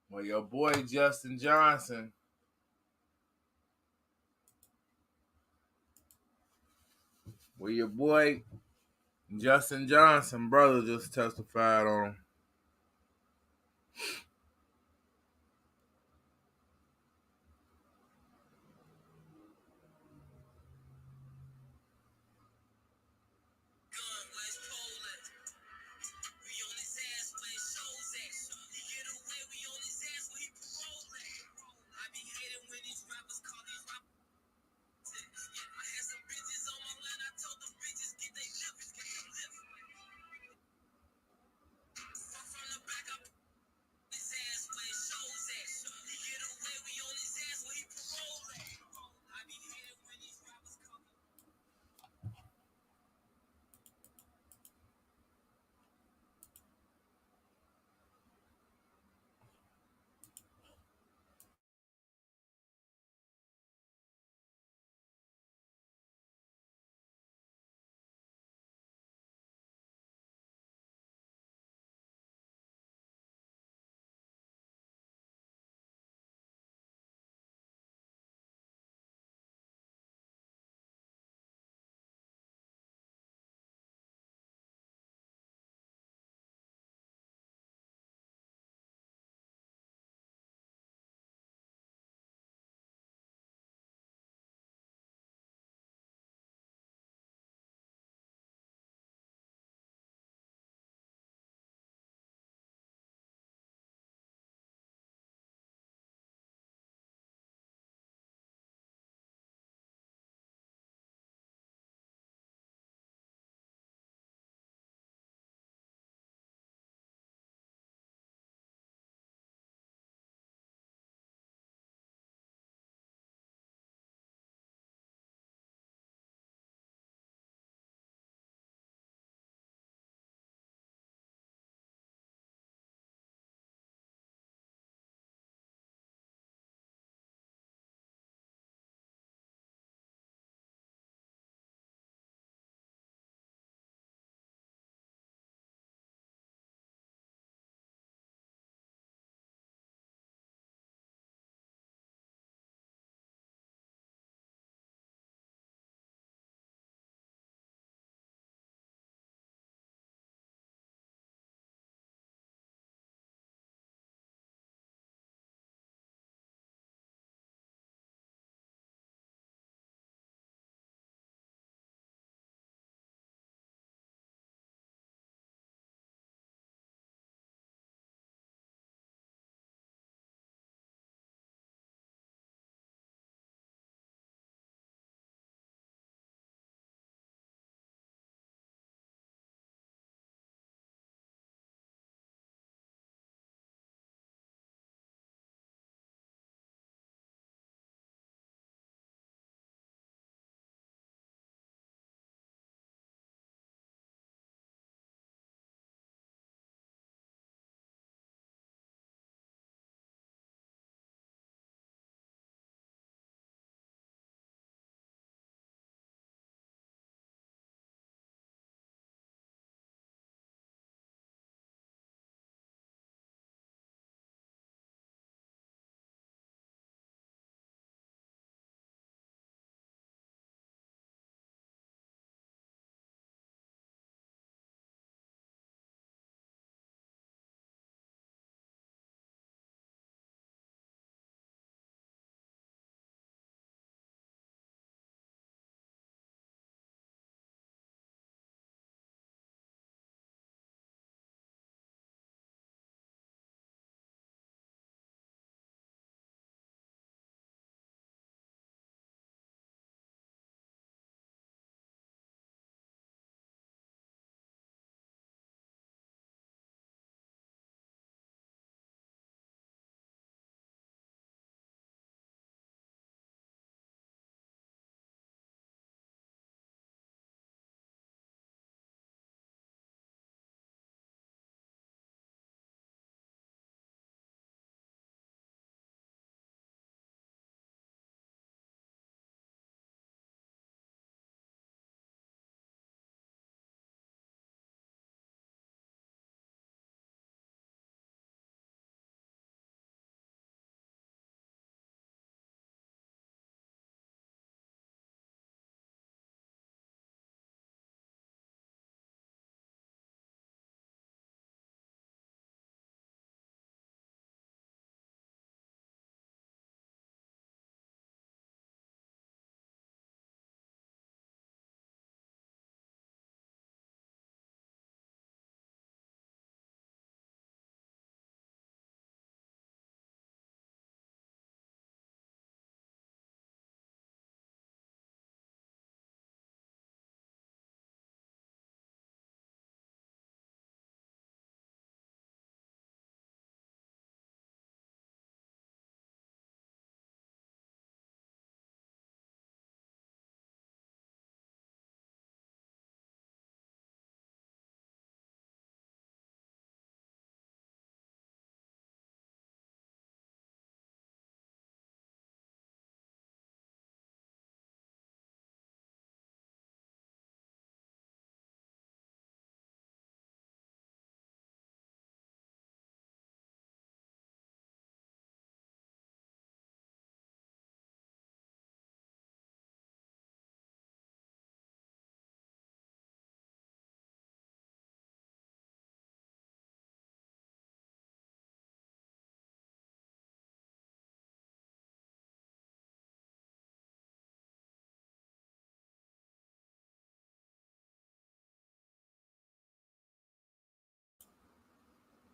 Well, your boy Justin Johnson. Well, your boy Justin Johnson, brother, just testified on.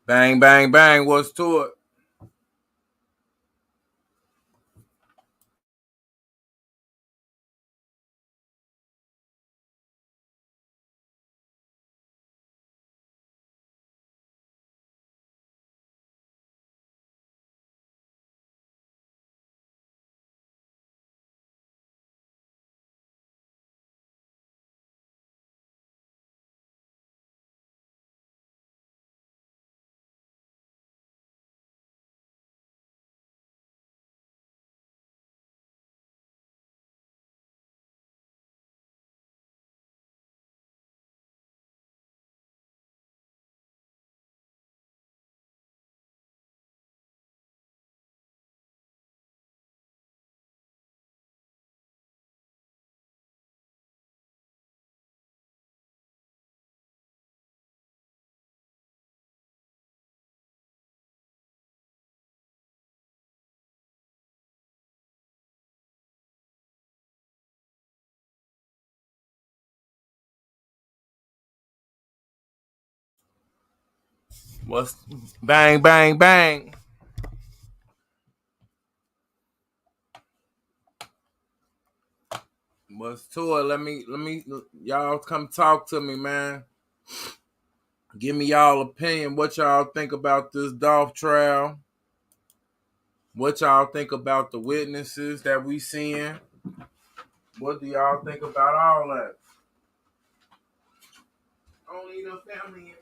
Bang, bang, bang. What's to it? What's bang, bang, bang? What's to it? Let me, y'all come talk to me, man. Give me y'all opinion. What y'all think about this Dolph trial? What y'all think about the witnesses that we seeing? What do y'all think about all that? Only the family.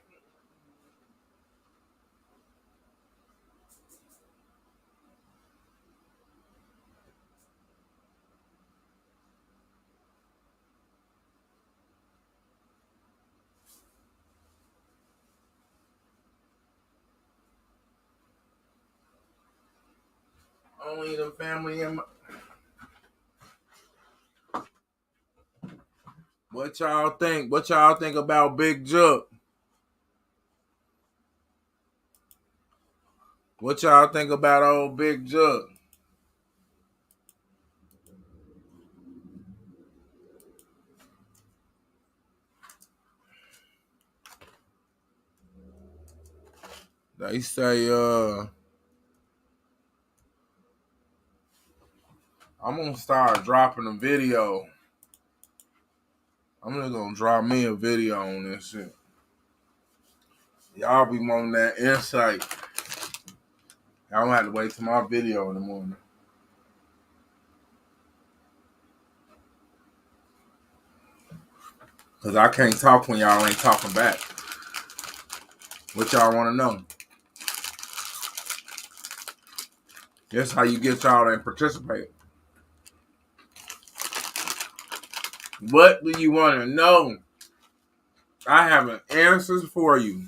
Only the family and what y'all think? What y'all think about Big Juck? What y'all think about old Big Juck? They say, I'm gonna start dropping a video. I'm just gonna drop me a video on this shit. Y'all be wanting that insight. Y'all don't have to wait till my video in the morning. Cause I can't talk when y'all ain't talking back. What y'all wanna know? That's how you get y'all to participate. What do you wanna know? I have an answers for you.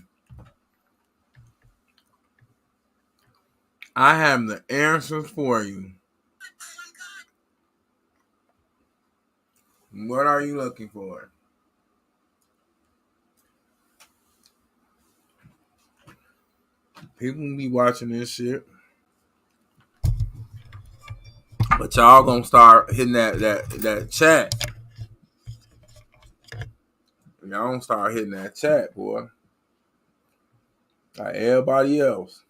I have the answers for you. What are you looking for? People be watching this shit. But y'all gonna start hitting that chat. Y'all gonna start hitting that chat, boy. Like everybody else.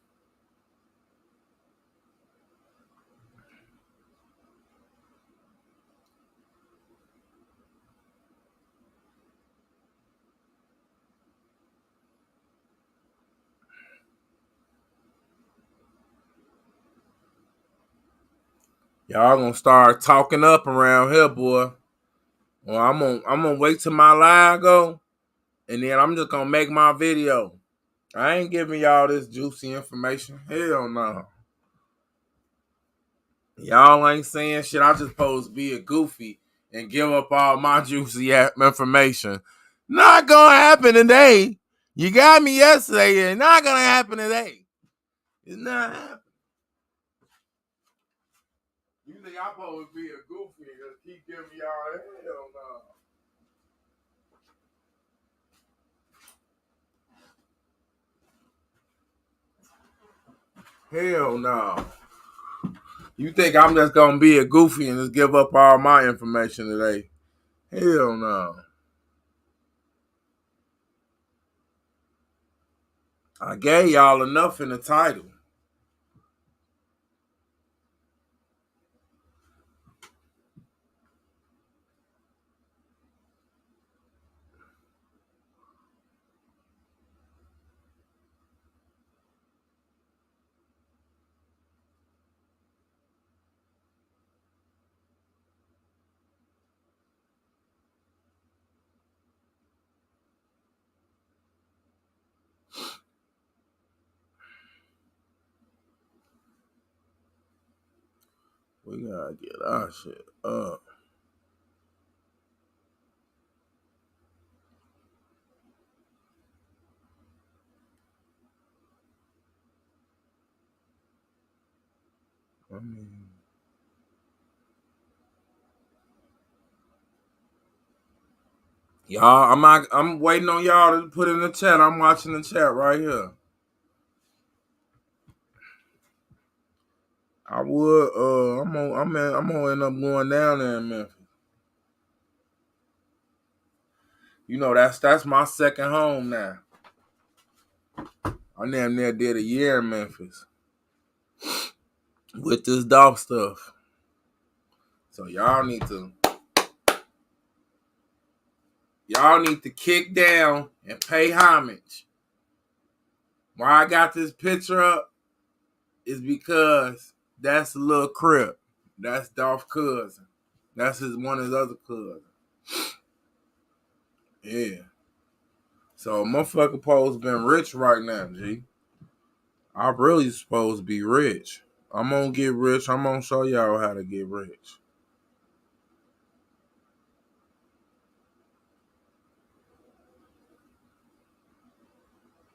Y'all gonna start talking up around here, boy. Well, I'm gonna wait till my live go, and then I'm just gonna make my video. I ain't giving y'all this juicy information. Hell no. Y'all ain't saying shit. I just supposed to be a goofy and give up all my juicy information. Not gonna happen today. You got me yesterday. It's not gonna happen today. It's not happening. You think I'm supposed to be a goofy and just keep giving y'all hell no. Hell no. You think I'm just gonna be a goofy and just give up all my information today? Hell no. I gave y'all enough in the title. We gotta get our shit up. I mean, y'all, I'm waiting on y'all to put in the chat. I'm watching the chat right here. I would I'm gonna end up going down there in Memphis. You know, that's my second home now. I damn near did a year in Memphis with this Dolph stuff. So y'all need to kick down and pay homage. Why I got this picture up is because that's a little crip. That's Dolph's cousin. That's one of his other cousins. Yeah. So motherfucker supposed to been rich right now, G. I really supposed to be rich. I'm gonna get rich. I'm gonna show y'all how to get rich.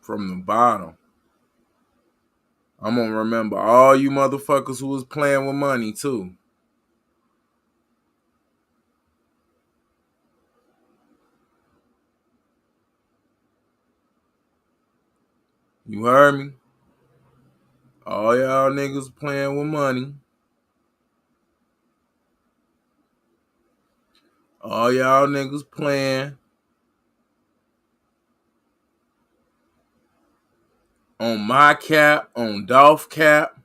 From the bottom. I'm gonna remember all you motherfuckers who was playing with money too. You heard me? All y'all niggas playing with money. All y'all niggas playing on my cap, on Dolph cap.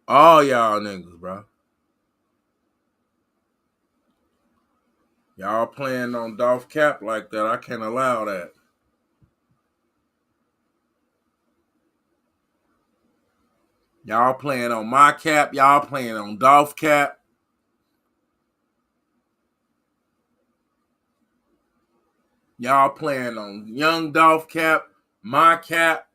All y'all niggas, bro. Y'all playing on Dolph cap like that. I can't allow that. Y'all playing on my cap. Y'all playing on Dolph cap. Y'all playing on young Dolph cap, my cap.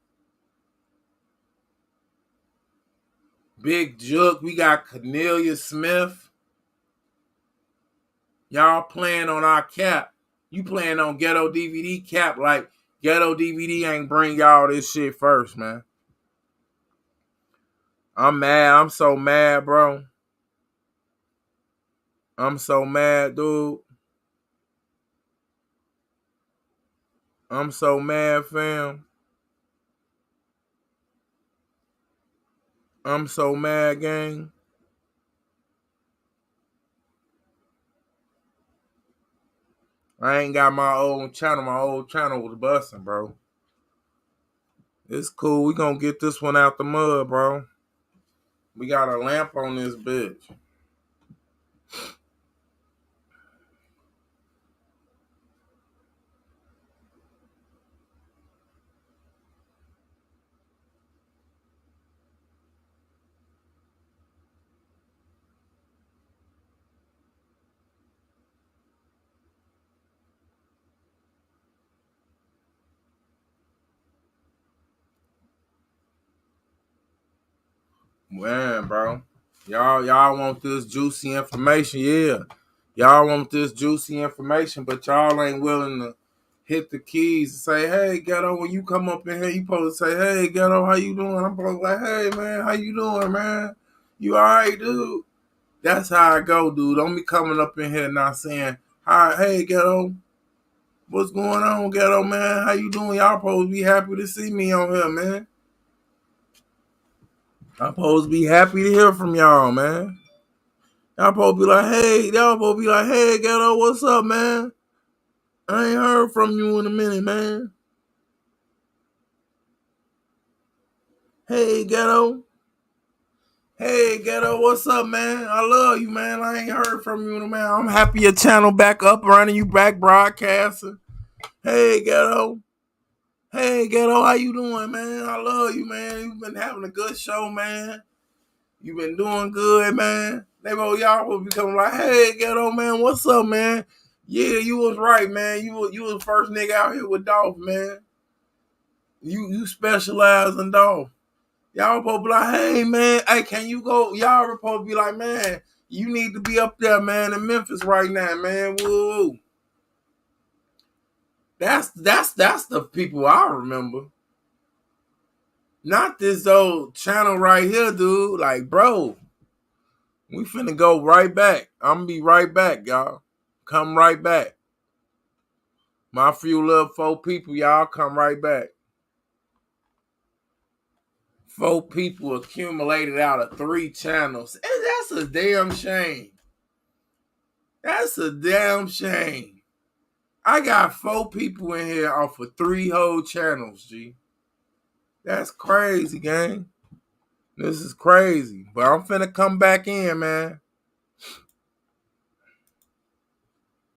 Big Jook. We got Cornelia Smith. Y'all playing on our cap. You playing on Ghetto DVD cap like Ghetto DVD ain't bring y'all this shit first, man. I'm mad. I'm so mad, bro. I'm so mad, dude. I'm so mad, fam. I'm so mad, gang. I ain't got my old channel. My old channel was busting, bro. It's cool. We gonna get this one out the mud, bro. We got a lamp on this bitch. Man, bro. Y'all want this juicy information, yeah. Y'all want this juicy information, but y'all ain't willing to hit the keys and say, hey, Ghetto, when you come up in here, you supposed to say, hey, Ghetto, how you doing? I'm supposed to be like, hey, man, how you doing, man? You all right, dude? That's how I go, dude. Don't be coming up in here not saying, hi, hey, Ghetto, what's going on, Ghetto, man? How you doing? Y'all supposed to be happy to see me on here, man. I'm supposed to be happy to hear from y'all, man. Y'all supposed to be like, hey, Ghetto, what's up, man? I ain't heard from you in a minute, man. Hey, Ghetto. Hey, Ghetto, what's up, man? I love you, man. I ain't heard from you, man. I'm happy your channel back up, running you back broadcasting. Hey, Ghetto. Hey, Ghetto, how you doing, man? I love you, man. You've been having a good show, man. You've been doing good, man. Y'all will be coming like, hey, Ghetto, man, what's up, man? Yeah, you was right, man. You was the first nigga out here with Dolph, man. You specialize in Dolph. Y'all supposed to be like, hey, man, hey, can you go? Y'all supposed to be like, man, you need to be up there, man, in Memphis right now, man. Woo. That's the people I remember. Not this old channel right here, dude. Like, bro, we finna go right back. I'm gonna be right back, y'all. Come right back. My few little 4 people, y'all come right back. 4 people accumulated out of 3 channels. And that's a damn shame. That's a damn shame. I got 4 people in here off of 3 whole channels, G. That's crazy, gang. This is crazy. But I'm finna come back in, man.